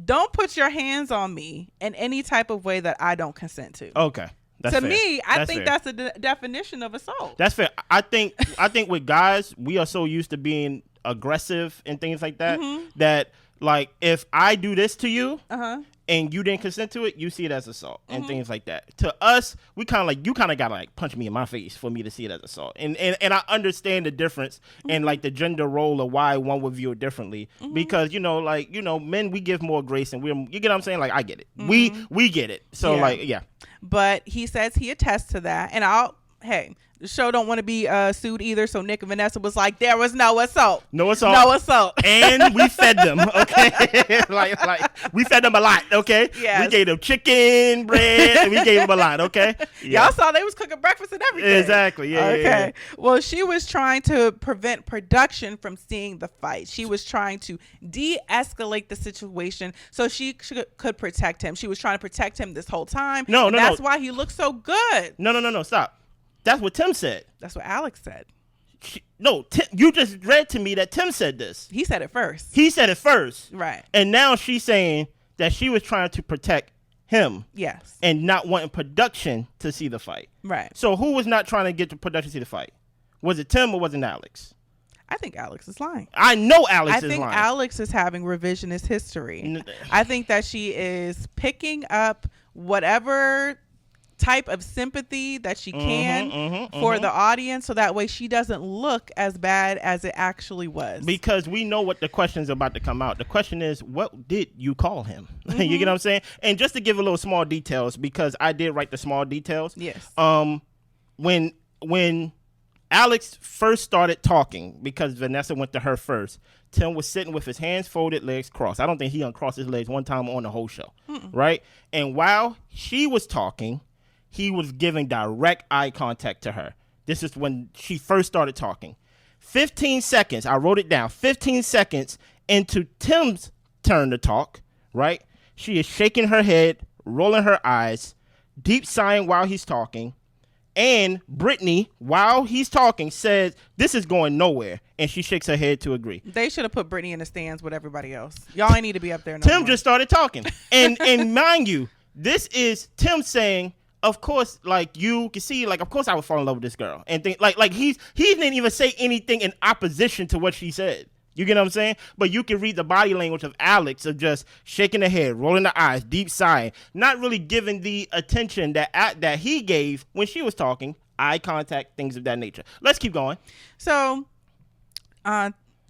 Don't put your hands on me in any type of way that I don't consent to. Okay. That's to fair. me, I think fair. that's the definition of assault. That's fair. I think with guys, we are so used to being aggressive and things like that, that like if I do this to you and you didn't consent to it, you see it as assault and things like that. To us, we kind of like, you kind of gotta like punch me in my face for me to see it as assault. And I understand the difference and like the gender role of why one would view it differently because men, we give more grace and you get what I'm saying? Like I get it. We get it. So like yeah. But he says he attests to that, and hey, the show don't want to be sued either. So Nick and Vanessa was like, there was no assault. No assault. No assault. And we fed them, okay? like we fed them a lot, okay? Yes. We gave them chicken, bread, and we gave them a lot, okay? Yeah. Y'all saw they was cooking breakfast and everything. Exactly, yeah. Okay. Yeah. Well, she was trying to prevent production from seeing the fight. She was trying to de-escalate the situation so she could protect him. She was trying to protect him this whole time. No. That's why he looked so good. No, stop. That's what Tim said. That's what Alex said. Tim, you just read to me that Tim said this. He said it first. He said it first. Right. And now she's saying that she was trying to protect him. Yes. And not wanting production to see the fight. Right. So who was not trying to get the production to see the fight? Was it Tim or was it Alex? I think Alex is lying. I know Alex is lying. I think Alex is having revisionist history. I think that she is picking up whatever type of sympathy that she can for the audience, so that way she doesn't look as bad as it actually was. Because we know what the question is about to come out. The question is, what did you call him? You get what I'm saying? And just to give a little small details, because I did write the small details. Yes. When Alex first started talking, because Vanessa went to her first, Tim was sitting with his hands folded, legs crossed. I don't think he uncrossed his legs one time on the whole show, right? And while she was talking, he was giving direct eye contact to her. This is when she first started talking. 15 seconds, I wrote it down, 15 seconds into Tim's turn to talk, right? She is shaking her head, rolling her eyes, deep sighing while he's talking. And Britney, while he's talking, says, this is going nowhere. And she shakes her head to agree. They should have put Britney in the stands with everybody else. Y'all ain't need to be up there no Tim more. just started talking. And mind you, this is Tim saying, of course, like you can see, like, of course I would fall in love with this girl. And think like he didn't even say anything in opposition to what she said. You get what I'm saying? But you can read the body language of Alex of just shaking the head, rolling the eyes, deep sighing, not really giving the attention that he gave when she was talking, eye contact, things of that nature. Let's keep going. So,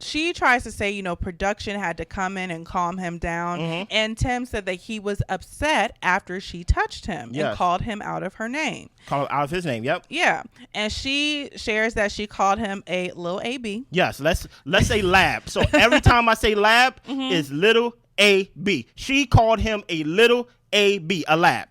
she tries to say, production had to come in and calm him down. And Tim said that he was upset after she touched him and called him out of her name. Called out of his name, yep. Yeah. And she shares that she called him a little AB. Yes, let's say lab. So every time I say lab, it's little AB. She called him a little AB, a lab.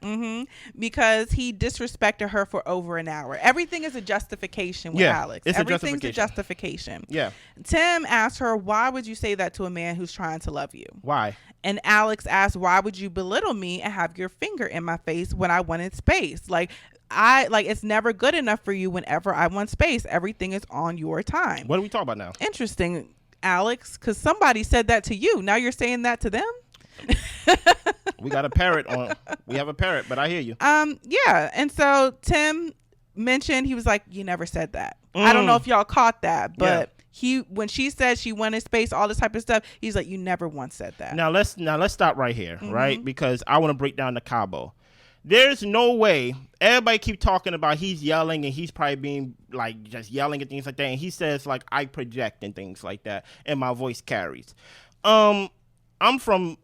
Because he disrespected her for over an hour. Everything is a justification with Alex. Everything's a justification. Yeah. Tim asked her, why would you say that to a man who's trying to love you? Why? And Alex asked, why would you belittle me and have your finger in my face when I wanted space? It's never good enough for you whenever I want space. Everything is on your time. What are we talking about now? Interesting, Alex, because somebody said that to you. Now you're saying that to them? We got a parrot on. We have a parrot, but I hear you. Yeah. And so Tim mentioned, he was like, you never said that. I don't know if y'all caught that, but when she said she wanted space, all this type of stuff, he's like, you never once said that. Now let's stop right here, right? Because I want to break down the Cabo. There's no way. Everybody keep talking about he's yelling and he's probably being like just yelling and things like that. And he says like I project and things like that, and my voice carries. I'm from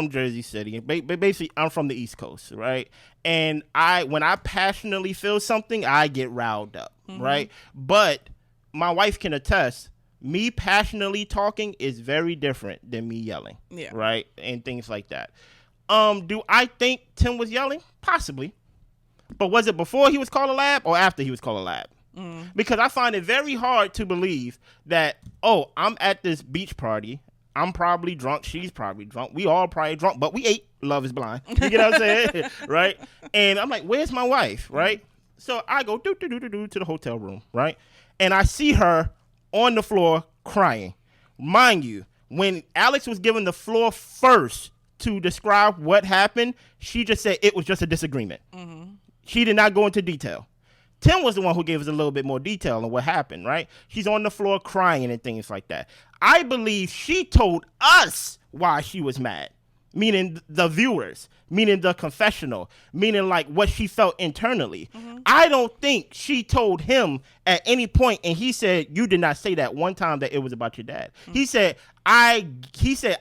Jersey City. Basically, I'm from the East Coast, right? And when I passionately feel something, I get riled up, right? But my wife can attest, me passionately talking is very different than me yelling, right? And things like that. Do I think Tim was yelling? Possibly. But was it before he was called a lab or after he was called a lab? Because I find it very hard to believe that, I'm at this beach party. I'm probably drunk. She's probably drunk. We all probably drunk, but we ate. Love is blind. You get what I'm saying? Right? And I'm like, where's my wife? Right? So I go to the hotel room, right? And I see her on the floor crying. Mind you, when Alex was given the floor first to describe what happened, she just said it was just a disagreement. She did not go into detail. Tim was the one who gave us a little bit more detail on what happened, right? She's on the floor crying and things like that. I believe she told us why she was mad. meaning the viewers, meaning the confessional, meaning like what she felt internally. I don't think she told him at any point, and he said, you did not say that one time that it was about your dad. He said, I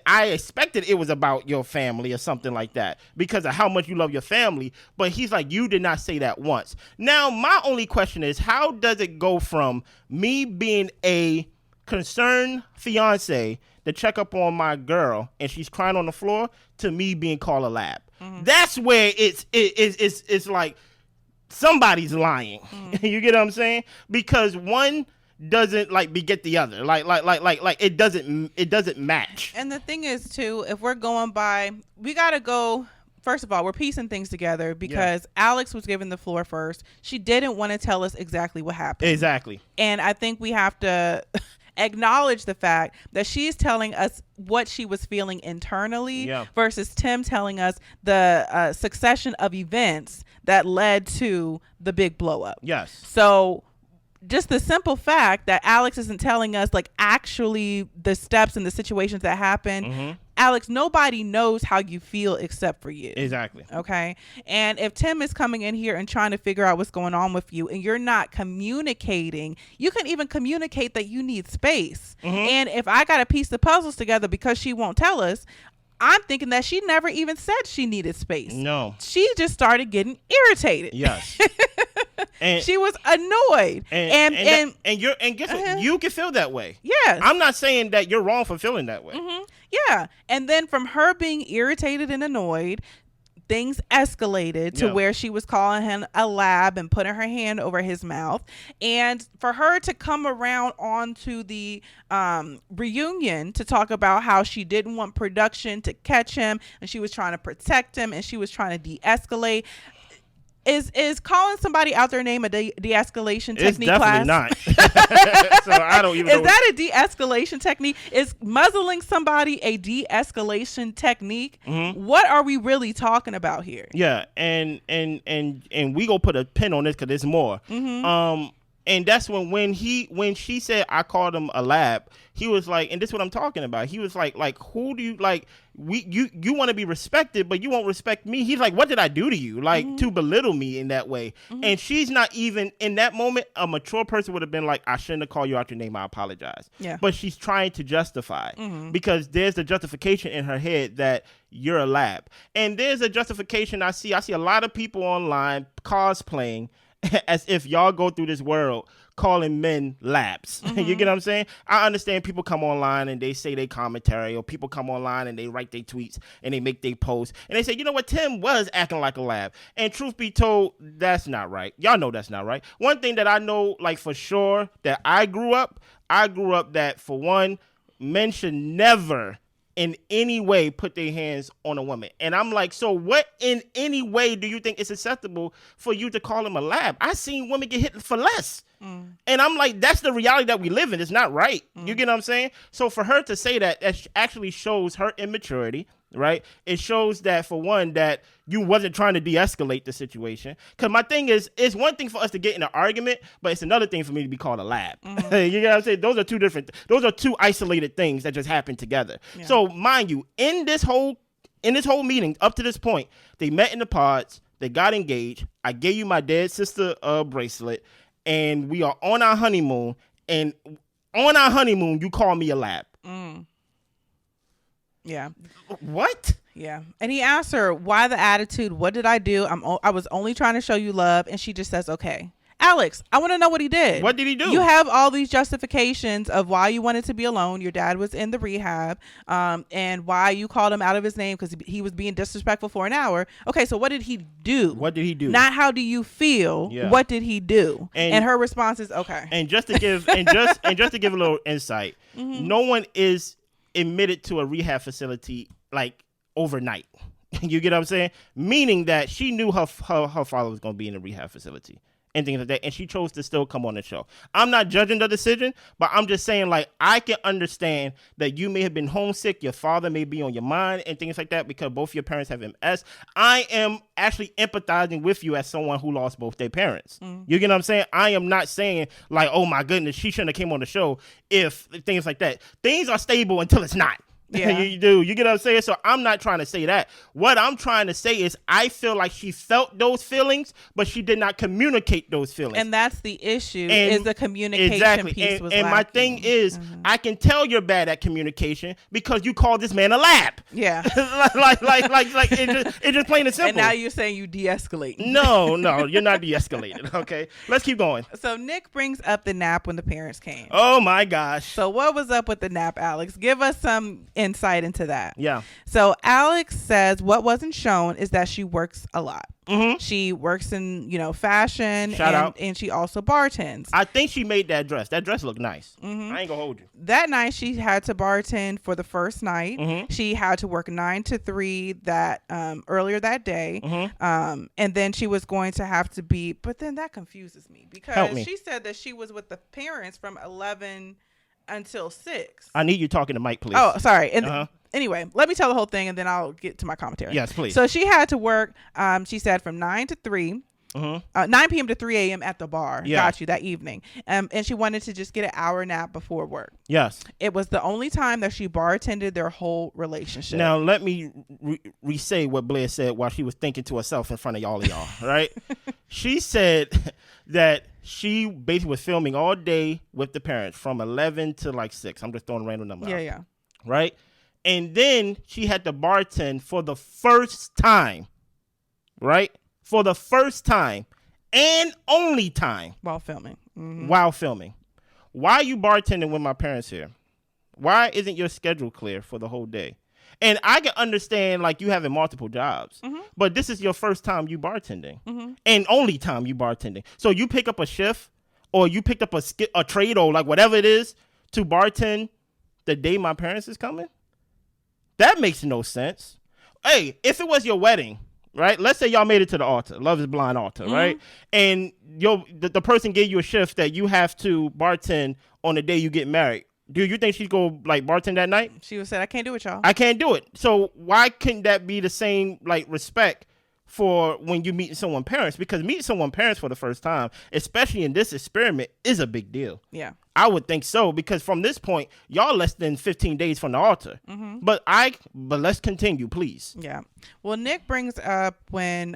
expected it was about your family or something like that because of how much you love your family. But he's like, you did not say that once. Now, my only question is, how does it go from me being a concerned fiance to check up on my girl and she's crying on the floor to me being called a lab? That's where it's like somebody's lying. You get what I'm saying? Because one doesn't like beget the other. Like it doesn't match. And the thing is too, if we're going by, we gotta go. First of all, we're piecing things together because Alex was given the floor first. She didn't want to tell us exactly what happened. Exactly. And I think we have to acknowledge the fact that she's telling us what she was feeling internally versus Tim telling us the succession of events that led to the big blow up. Yes. So just the simple fact that Alex isn't telling us like actually the steps and the situations that happened. Alex, nobody knows how you feel except for you. Exactly. Okay. And if Tim is coming in here and trying to figure out what's going on with you and you're not communicating, you can even communicate that you need space. And if I got to piece the puzzles together because she won't tell us, I'm thinking that she never even said she needed space. No. She just started getting irritated. Yes. And she was annoyed. And guess what? You can feel that way. Yes. I'm not saying that you're wrong for feeling that way. Yeah. And then from her being irritated and annoyed, things escalated to where she was calling him a lab and putting her hand over his mouth. And for her to come around onto the reunion to talk about how she didn't want production to catch him and she was trying to protect him and she was trying to de-escalate. Is calling somebody out their name a de-escalation technique class? It's definitely not. So I don't even know. Is that a de-escalation technique? Is muzzling somebody a de-escalation technique? What are we really talking about here? Yeah, and we gonna put a pin on this because there's more. And that's when she said I called him a lab, he was like, and this is what I'm talking about. He was like who do you like? You want to be respected, but you won't respect me. He's like, what did I do to you? Like to belittle me in that way? And she's not even in that moment. A mature person would have been like, I shouldn't have called you out your name. I apologize. Yeah. But she's trying to justify because there's the justification in her head that you're a lab, and there's a justification I see a lot of people online cosplaying as if y'all go through this world calling men labs. You get what I'm saying? I understand people come online and they say they commentary, or people come online and they write their tweets and they make their posts and they say, you know what, Tim was acting like a lab. And truth be told, that's not right. Y'all know that's not right. One thing that I know, like for sure, that I grew up that for one, men should never in any way put their hands on a woman. And I'm like, so what in any way do you think it's acceptable for you to call him a lab? I seen women get hit for less. And I'm like, that's the reality that we live in. It's not right. You get what I'm saying? So for her to say that actually shows her immaturity, right? It shows that, for one, that you wasn't trying to de-escalate the situation. Because my thing is, it's one thing for us to get in an argument, but it's another thing for me to be called a lab. You know what I'm saying? Those are two isolated things that just happened together. Yeah. So mind you, in this whole meeting up to this point, they met in the pods, they got engaged. I gave you my dead sister bracelet, and we are on our honeymoon. And on our honeymoon, you call me a lab. Yeah. What? Yeah. And he asked her, why the attitude? What did I do? I was only trying to show you love. And she just says, okay. Alex, I want to know what he did. What did he do? You have all these justifications of why you wanted to be alone. Your dad was in the rehab, and why you called him out of his name because he was being disrespectful for an hour. Okay, so what did he do? What did he do? Not how do you feel. Yeah. What did he do? And her response is, okay. And just to give just to give a little insight, no one is admitted to a rehab facility like overnight. You get what I'm saying? Meaning that she knew her father was going to be in a rehab facility and things like that, and she chose to still come on the show. I'm not judging the decision, but I'm just saying, like, I can understand that you may have been homesick, your father may be on your mind and things like that because both your parents have MS. I am actually empathizing with you as someone who lost both their parents. You get what I'm saying? I am not saying, like, oh my goodness, she shouldn't have came on the show if things like that. Things are stable until it's not. Yeah. You do. You get what I'm saying? So I'm not trying to say that. What I'm trying to say is I feel like she felt those feelings, but she did not communicate those feelings. And that's the issue, is the communication piece was and lacking. my thing is, I can tell you're bad at communication because you call this man a lap. Yeah. like it's just plain and simple. And now you're saying you de-escalate. No, you're not de-escalated. Okay, let's keep going. So Nick brings up the nap when the parents came. Oh my gosh. So what was up with the nap, Alex? Give us some insight into that. Yeah. So Alex says what wasn't shown is that she works a lot. Mm-hmm. She works in, fashion. Shout out. And she also bartends. I think she made that dress. That dress looked nice. Mm-hmm. I ain't gonna hold you. That night she had to bartend for the first night. Mm-hmm. She had to work 9 to 3 that earlier that day. Mm-hmm. And then she was going to have to be, but then that confuses me because she said that she was with the parents from 11 until 6. I need you talking to Mike, please. Oh, sorry. And anyway, let me tell the whole thing and then I'll get to my commentary. Yes, please. So she had to work, she said, from 9 to 3. 9 p.m. to 3 a.m. at the bar. Yeah. Got you, that evening. And she wanted to just get an hour nap before work. Yes. It was the only time that she bartended their whole relationship. Now, let me re-say what Blair said while she was thinking to herself in front of y'all, right? She said that she basically was filming all day with the parents from 11 to like 6. I'm just throwing a random number out. Yeah. Right? And then she had to bartend for the first time, right? For the first time and only time. While filming. Mm-hmm. While filming. Why are you bartending with my parents here? Why isn't your schedule clear for the whole day? And I can understand like you having multiple jobs, but this is your first time you bartending and only time you bartending. So you pick up a shift or you picked up a trade or like whatever it is to bartend the day my parents is coming? That makes no sense. Hey, if it was your wedding, right? Let's say y'all made it to the altar, Love is Blind altar, right? And the person gave you a shift that you have to bartend on the day you get married. Do you think she'd go like bartend that night? She would say, I can't do it, y'all. I can't do it. So why couldn't that be the same like respect for when you meet someone's parents? Because meeting someone's parents for the first time, especially in this experiment, is a big deal. Yeah. I would think so, because from this point, y'all less than 15 days from the altar. But let's continue, please. Yeah. Well, Nick brings up when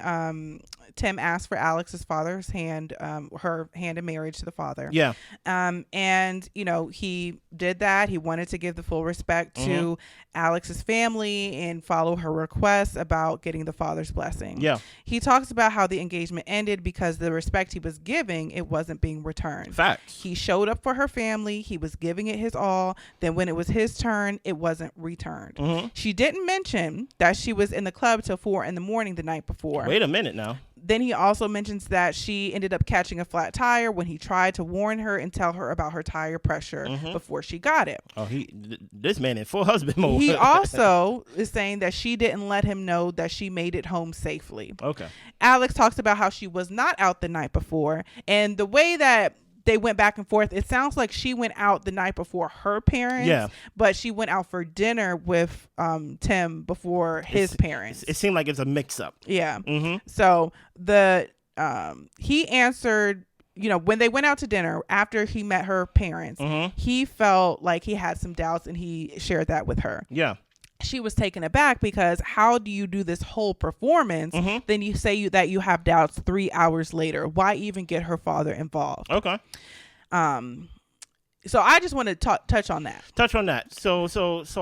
Tim asked for Alex's father's hand, her hand in marriage to the father. Yeah. And, he did that. He wanted to give the full respect to Alex's family and follow her request about getting the father's blessing. Yeah. He talks about how the engagement ended because the respect he was giving, it wasn't being returned. Facts. He showed up for her family. He was giving it his all. Then when it was his turn, it wasn't returned. She didn't mention that she was in the club till 4 a.m. the night before. Wait a minute now. Then he also mentions that she ended up catching a flat tire when he tried to warn her and tell her about her tire pressure before she got it. Oh, this man in full husband mode. He also is saying that she didn't let him know that she made it home safely. Okay. Alex talks about how she was not out the night before, and the way that they went back and forth, it sounds like she went out the night before her parents, but she went out for dinner with Tim before his parents. It seemed like it's a mix-up. Yeah. So he answered, when they went out to dinner after he met her parents, he felt like he had some doubts, and he shared that with her. Yeah. She was taken aback because how do you do this whole performance? Then you say that you have doubts 3 hours later. Why even get her father involved? Okay. So I just want to touch on that. So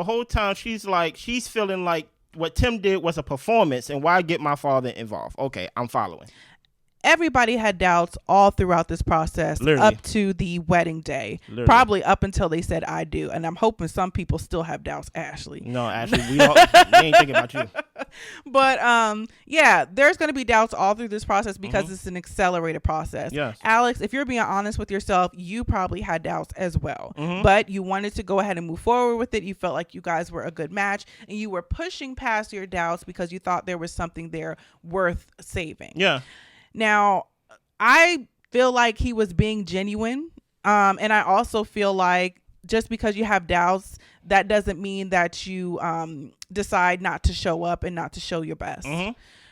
whole time she's feeling like what Tim did was a performance, and why get my father involved? Okay, I'm following. Everybody had doubts all throughout this process, Literally. up to the wedding day. Literally. Probably up until they said I do. And I'm hoping some people still have doubts, Ashley. No, Ashley, we ain't thinking about you. But there's going to be doubts all through this process because it's an accelerated process. Yes. Alex, if you're being honest with yourself, you probably had doubts as well. But you wanted to go ahead and move forward with it. You felt like you guys were a good match, and you were pushing past your doubts because you thought there was something there worth saving. Yeah. Now, I feel like he was being genuine. And I also feel like just because you have doubts, that doesn't mean that you decide not to show up and not to show your best.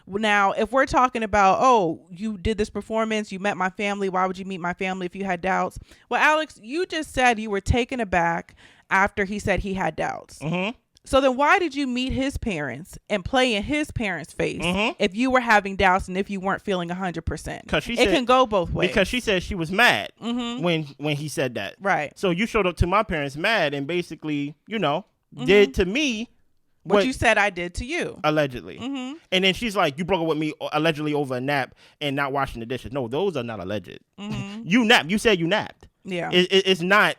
Now, if we're talking about, you did this performance, you met my family, why would you meet my family if you had doubts? Well, Alex, you just said you were taken aback after he said he had doubts. So then why did you meet his parents and play in his parents' face if you were having doubts and if you weren't feeling 100%? Because it can go both ways. Because she said she was mad when he said that. Right. So you showed up to my parents mad and basically, did to me what you said I did to you. Allegedly. And then she's like, you broke up with me allegedly over a nap and not washing the dishes. No, those are not alleged. You napped. You said you napped. Yeah. It's not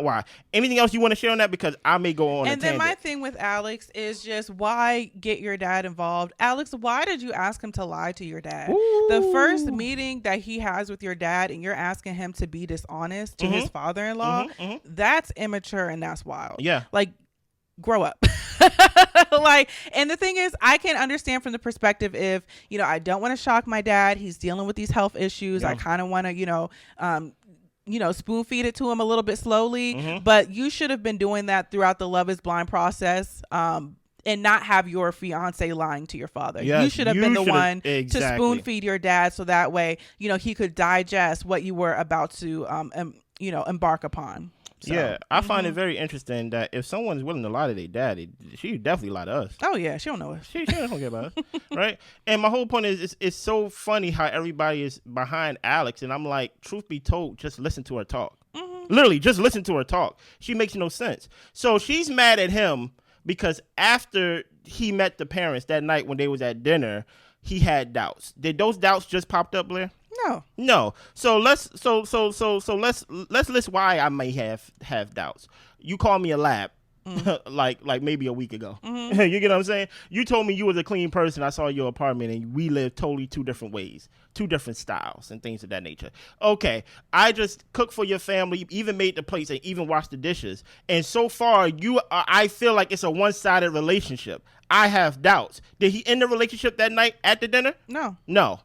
why. Anything else you want to share on that? Because I may go on. And then my thing with Alex is just, why get your dad involved? Alex, why did you ask him to lie to your dad? Ooh. The first meeting that he has with your dad and you're asking him to be dishonest to his father-in-law, that's immature and that's wild. Yeah. Like, grow up. And the thing is, I can understand from the perspective if, I don't want to shock my dad. He's dealing with these health issues. I kind of want to, spoon feed it to him a little bit slowly. But you should have been doing that throughout the Love is Blind process. And not have your fiance lying to your father. Yes, you should have been the one to spoon feed your dad so that way, he could digest what you were about to, embark upon. So, yeah, I find it very interesting that if someone's willing to lie to their dad, she definitely lie to us. Oh yeah, she don't know us. She don't care about us, right? And my whole point is, it's so funny how everybody is behind Alex, and I'm like, truth be told, just listen to her talk. Literally, just listen to her talk. She makes no sense. So she's mad at him because after he met the parents that night when they was at dinner, he had doubts. Did those doubts just popped up, Blair? No. So let's list why I may have doubts. You called me a lab, like maybe a week ago. You get what I'm saying? You told me you was a clean person. I saw your apartment and we live totally two different ways, two different styles and things of that nature. Okay, I just cooked for your family, even made the plates and even washed the dishes. And so far, I feel like it's a one-sided relationship. I have doubts. Did he end the relationship that night at the dinner? No.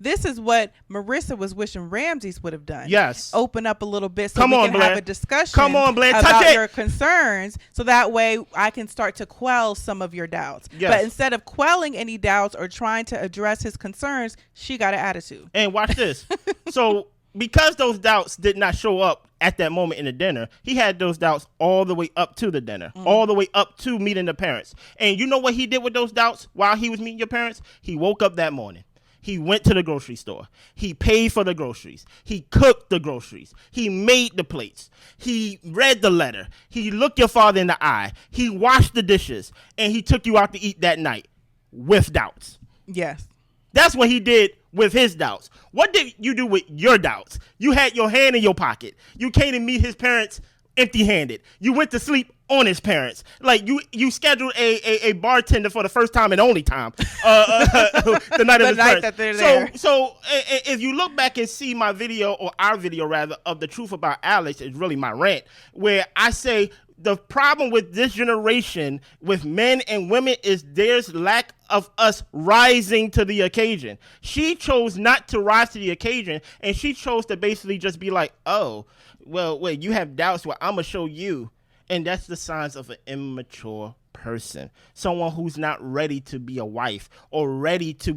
This is what Marissa was wishing Ramsey's would have done. Yes. Open up a little bit so we can have a discussion Blair. about your concerns so that way I can start to quell some of your doubts. Yes. But instead of quelling any doubts or trying to address his concerns, she got an attitude. And watch this. So because those doubts did not show up at that moment in the dinner, he had those doubts all the way up to the dinner, all the way up to meeting the parents. And you know what he did with those doubts while he was meeting your parents? He woke up that morning. He went to the grocery store. He paid for the groceries. He cooked the groceries. He made the plates. He read the letter. He looked your father in the eye. He washed the dishes. And he took you out to eat that night with doubts. Yes. That's what he did with his doubts. What did you do with your doubts? You had your hand in your pocket. You came to meet his parents empty-handed. You went to sleep on his parents. Like you scheduled a bartender for the first time and only time the night of his parents. That they're there. So if you look back and see my video, or our video rather, of the truth about Alex, is really my rant, where I say the problem with this generation with men and women is there's lack of us rising to the occasion. She chose not to rise to the occasion, and she chose to basically just be like, oh, well, wait, you have doubts, well, I'm going to show you. And that's the signs of an immature person, someone who's not ready to be a wife or ready to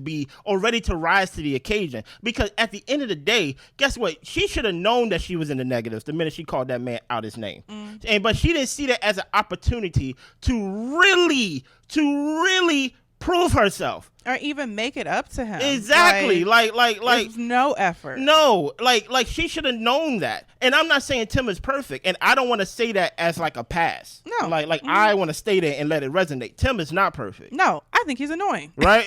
rise to the occasion. Because at the end of the day, guess what? She should have known that she was in the negatives the minute she called that man out his name. But she didn't see that as an opportunity to really prove herself. Or even make it up to him. Like no effort. No, like she should have known that. And I'm not saying Tim is perfect, and I don't want to say that as like a pass. No. I want to stay there and let it resonate. Tim is not perfect. No, I think he's annoying. Right?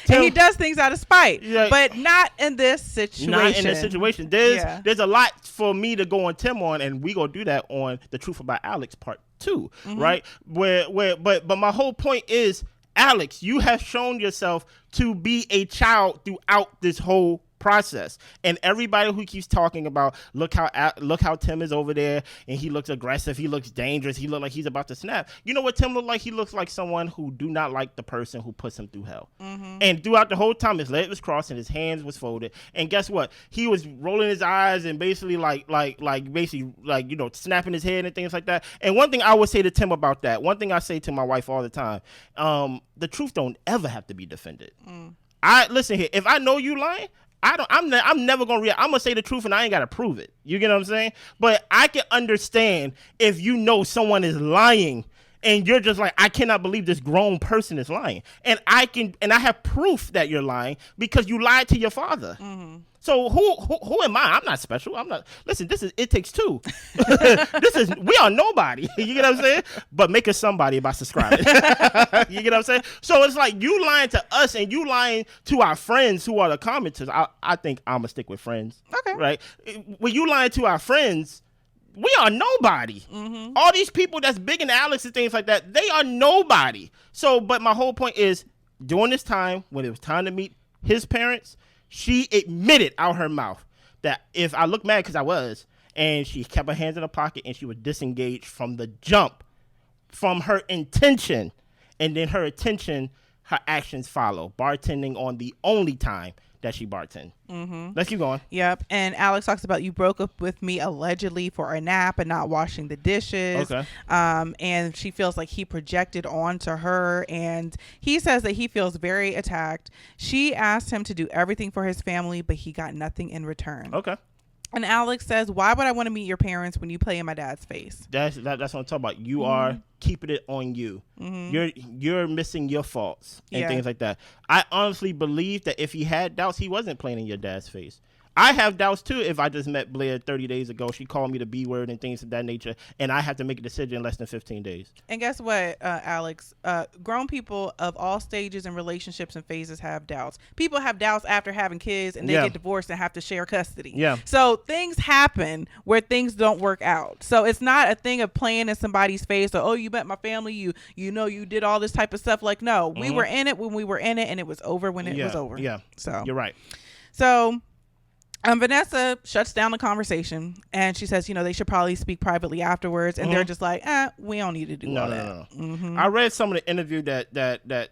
And he does things out of spite. But not in this situation. Not in this situation. There's a lot for me to go on Tim on, and we gonna do that on The Truth About Alex Part 2, right? But my whole point is, Alex, you have shown yourself to be a child throughout this whole process, and everybody who keeps talking about look how Tim is over there and he looks aggressive, he looks dangerous, he looks like he's about to snap. You know what Tim looked like? He looks like someone who do not like the person who puts him through hell. And throughout the whole time, his leg was crossed and his hands was folded, and guess what? He was rolling his eyes and basically snapping his head and things like that. And one thing I would say to Tim about that, one thing I say to my wife all the time, the truth don't ever have to be defended. I listen here, if I know you lying, I'm never gonna react. I'm gonna say the truth, and I ain't gotta prove it. You get what I'm saying? But I can understand if you know someone is lying And you're just like, I cannot believe this grown person is lying. And I have proof that you're lying because you lied to your father. Mm-hmm. So who am I? I'm not special. I'm not. Listen, It Takes Two. We are nobody. You get what I'm saying? But make us somebody by subscribing. You get what I'm saying? So it's like you lying to us and you lying to our friends who are the commenters. I think I'm gonna stick with friends. Okay. Right? When you lying to our friends, we are nobody. Mm-hmm. All these people that's big in Alex and things like that, they are nobody. So, but my whole point is, during this time, when it was time to meet his parents, she admitted out her mouth that if I look mad, because I was, and she kept her hands in her pocket and she was disengaged from the jump, from her intention, and then her attention, her actions follow. Bartending on the only time that she bartended. Mm-hmm. Let's keep going. Yep. And Alex talks about, you broke up with me allegedly for a nap and not washing the dishes. Okay. And she feels like he projected onto her, and he says that he feels very attacked. She asked him to do everything for his family, but he got nothing in return. Okay. And Alex says, why would I want to meet your parents when you play in my dad's face? That's what I'm talking about. You are keeping it on you. Mm-hmm. You're missing your faults and things like that. I honestly believe that if he had doubts, he wasn't playing in your dad's face. I have doubts too. If I just met Blair 30 days ago, she called me the B word and things of that nature, and I have to make a decision in less than 15 days. And guess what, Alex? Grown people of all stages and relationships and phases have doubts. People have doubts after having kids, and they get divorced and have to share custody. Yeah. So things happen where things don't work out. So it's not a thing of playing in somebody's face or, oh, you met my family, you know you did all this type of stuff. Like, no, we were in it when we were in it, and it was over when it was over. Yeah. So you're right. So Vanessa shuts down the conversation, and she says, they should probably speak privately afterwards. And they're just like, we don't need to do all that. No. Mm-hmm. I read some of the interview that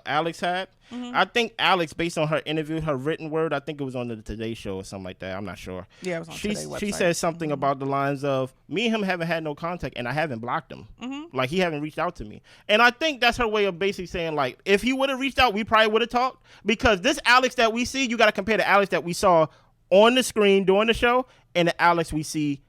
Alex had. Mm-hmm. I think Alex, based on her interview, her written word, I think it was on the Today Show or something like that. I'm not sure. Yeah, it was on Today website. She said something about the lines of, me and him haven't had no contact, and I haven't blocked him. Mm-hmm. Like, he haven't reached out to me. And I think that's her way of basically saying, like, if he would have reached out, we probably would have talked. Because this Alex that we see, you got to compare the Alex that we saw on the screen during the show and the Alex we see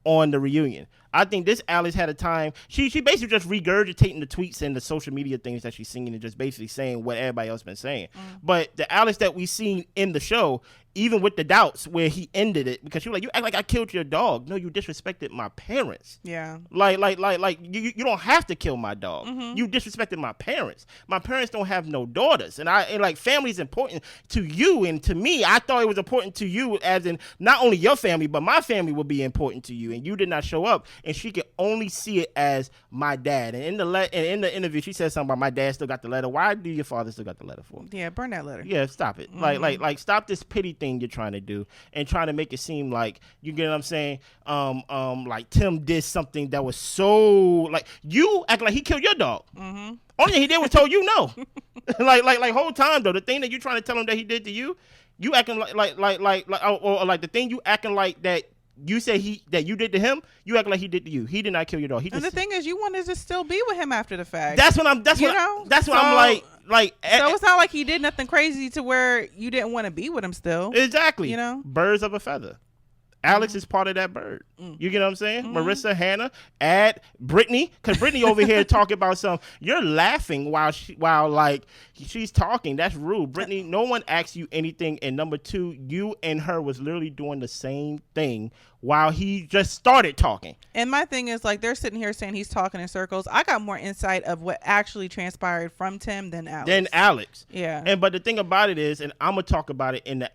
on the reunion. I think this Alex had a time. She basically just regurgitating the tweets and the social media things that she's singing and just basically saying what everybody else been saying. But the Alex that we seen in the show, even with the doubts where he ended it, because she was like, you act like I killed your dog. No, you disrespected my parents. Yeah. Like you don't have to kill my dog. Mm-hmm. You disrespected my parents. My parents don't have no daughters. And like, family is important to you and to me. I thought it was important to you, as in not only your family, but my family would be important to you. And you did not show up. And she could only see it as my dad. And in the interview, she said something about, my dad still got the letter. Why do your father still got the letter for? Yeah, burn that letter. Yeah, stop it. Mm-hmm. Like stop this pity thing you're trying to do and trying to make it seem like, you get what I'm saying, like Tim did something that was so, like, you act like he killed your dog. Mm-hmm. Only thing he did was told you no. like whole time though, the thing that you're trying to tell him that he did to you, you acting like or like the thing you acting like that you say that you did to him, you act like he did to you. He did not kill your dog. And the thing is, you wanted to still be with him after the fact. That's what I'm like. So it's not like he did nothing crazy to where you didn't want to be with him still. Exactly. Birds of a feather. Alex is part of that bird. You get what I'm saying? Marissa, Hannah, add Britney, because Britney over here talking about something. You're laughing while she's talking. That's rude. Britney, no one asked you anything. And number two, you and her was literally doing the same thing while he just started talking. And my thing is, like, they're sitting here saying he's talking in circles. I got more insight of what actually transpired from Tim than Alex. Yeah. But the thing about it is, and I'm going to talk about it in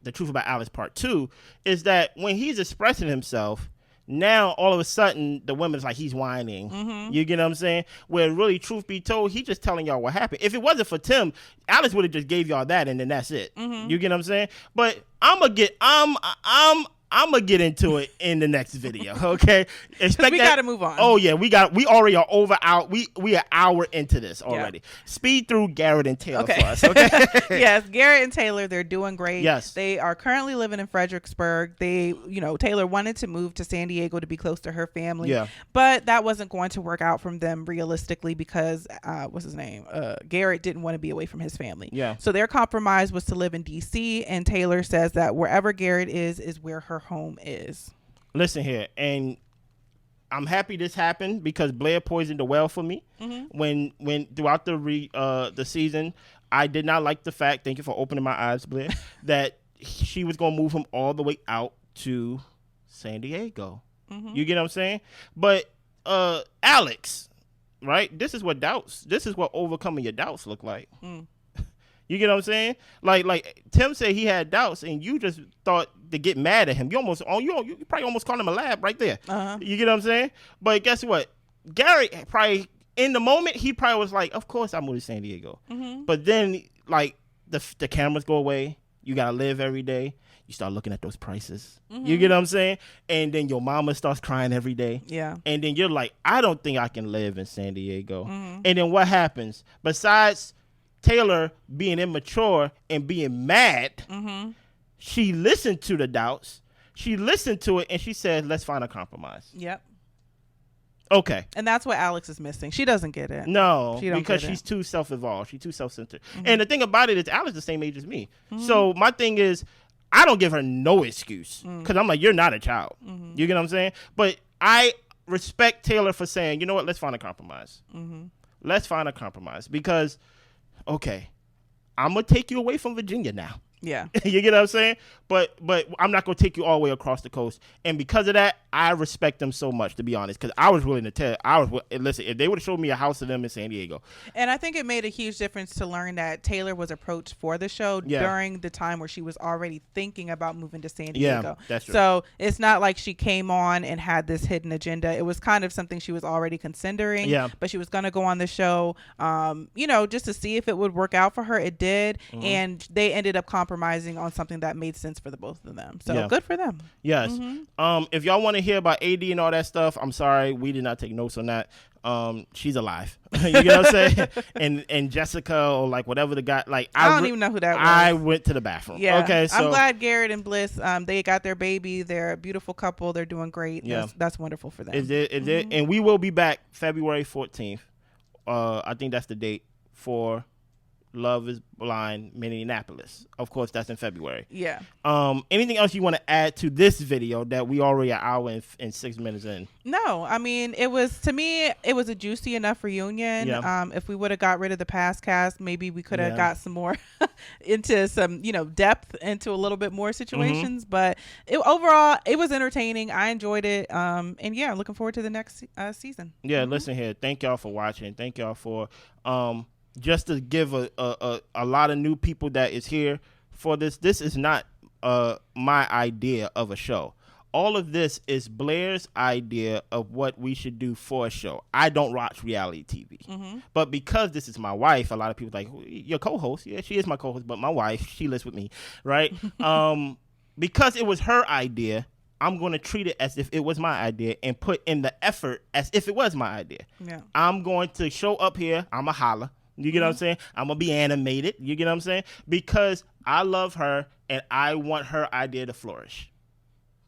the Truth About Alex Part 2, is that when he's expressing himself, now all of a sudden the women's like, he's whining. Mm-hmm. You get what I'm saying? Where really, truth be told, he's just telling y'all what happened. If it wasn't for Tim, Alex would have just gave y'all that and then that's it. Mm-hmm. You get what I'm saying? But I'm gonna get into it in the next video, okay? We gotta move on. Oh yeah, we already are we an hour into this already. Yeah. Speed through Garrett and Taylor for us, okay? Yes, Garrett and Taylor, they're doing great. Yes. They are currently living in Fredericksburg. Taylor wanted to move to San Diego to be close to her family. Yeah. But that wasn't going to work out from them realistically because what's his name? Garrett didn't want to be away from his family. Yeah. So their compromise was to live in DC, and Taylor says that wherever Garrett is where her home is. Listen here, and I'm happy this happened because Blair poisoned the well for me. When throughout the season, I did not like the fact, thank you for opening my eyes, Blair, that she was going to move him all the way out to San Diego. You get what I'm saying? But Alex, right? This is what overcoming your doubts look like. You get what I'm saying? Like Tim said he had doubts, and you just thought to get mad at him. You probably almost called him a lab right there. You get what I'm saying? But guess what? Gary probably in the moment he probably was like, "Of course I moved to San Diego." But then like the cameras go away. You gotta live every day. You start looking at those prices. You get what I'm saying? And then your mama starts crying every day. Yeah. And then you're like, I don't think I can live in San Diego. And then what happens? Besides Taylor being immature and being mad, she listened to the doubts. She listened to it and she said, let's find a compromise. Yep. Okay. And that's what Alex is missing. She doesn't get it. No, because she's too self-involved. She's too self-centered. And the thing about it is Alex is the same age as me. So my thing is, I don't give her no excuse because I'm like, you're not a child. You get what I'm saying? But I respect Taylor for saying, you know what, let's find a compromise. Let's find a compromise because, okay, I'm going to take you away from Virginia now. Yeah. You get what I'm saying? But I'm not going to take you all the way across the coast. And because of that, I respect them so much, to be honest, because I was willing to tell. Listen, if they would have showed me a house of them in San Diego. And I think it made a huge difference to learn that Taylor was approached for the show during the time where she was already thinking about moving to San Diego. Yeah, that's true. So it's not like she came on and had this hidden agenda. It was kind of something she was already considering. Yeah. But she was going to go on the show, just to see if it would work out for her. It did. And they ended up compromising on something that made sense for the both of them. So good for them. Yes. If y'all want to hear about AD and all that stuff, I'm sorry, we did not take notes on that. She's alive. You get what I'm saying? And Jessica or like whatever the guy, like I don't even know who that was. I went to the bathroom. Yeah. Okay. So I'm glad Garrett and Bliss, they got their baby. They're a beautiful couple. They're doing great. Yeah. That's wonderful for them. Is it? And we will be back February 14th. I think that's the date for Love is Blind Minneapolis. Of course, that's in February. Yeah. Anything else you want to add to this video that we already an hour and 6 minutes in? No, I mean, it was a juicy enough reunion. Yeah. If we would have got rid of the past cast, maybe we could have got some more into some, depth into a little bit more situations. But overall, it was entertaining. I enjoyed it. And yeah, looking forward to the next season. Yeah. Listen here. Thank y'all for watching. Thank y'all for just to give a lot of new people that is here for this. This is not my idea of a show. All of this is Blair's idea of what we should do for a show. I don't watch reality TV. But because this is my wife, a lot of people are like, your co-host. Yeah, she is my co-host, but my wife, she lives with me, right? Because it was her idea, I'm going to treat it as if it was my idea and put in the effort as if it was my idea. Yeah. I'm going to show up here. I'm a holler. You get what I'm saying? I'm going to be animated. You get what I'm saying? Because I love her and I want her idea to flourish.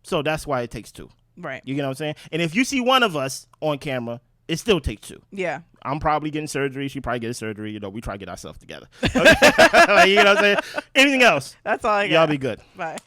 So that's why it takes two. Right. You get what I'm saying? And if you see one of us on camera, it still takes two. Yeah. I'm probably getting surgery. She probably getting surgery. We try to get ourselves together. Okay? You know what I'm saying? Anything else? That's all I got. Y'all be good. Bye.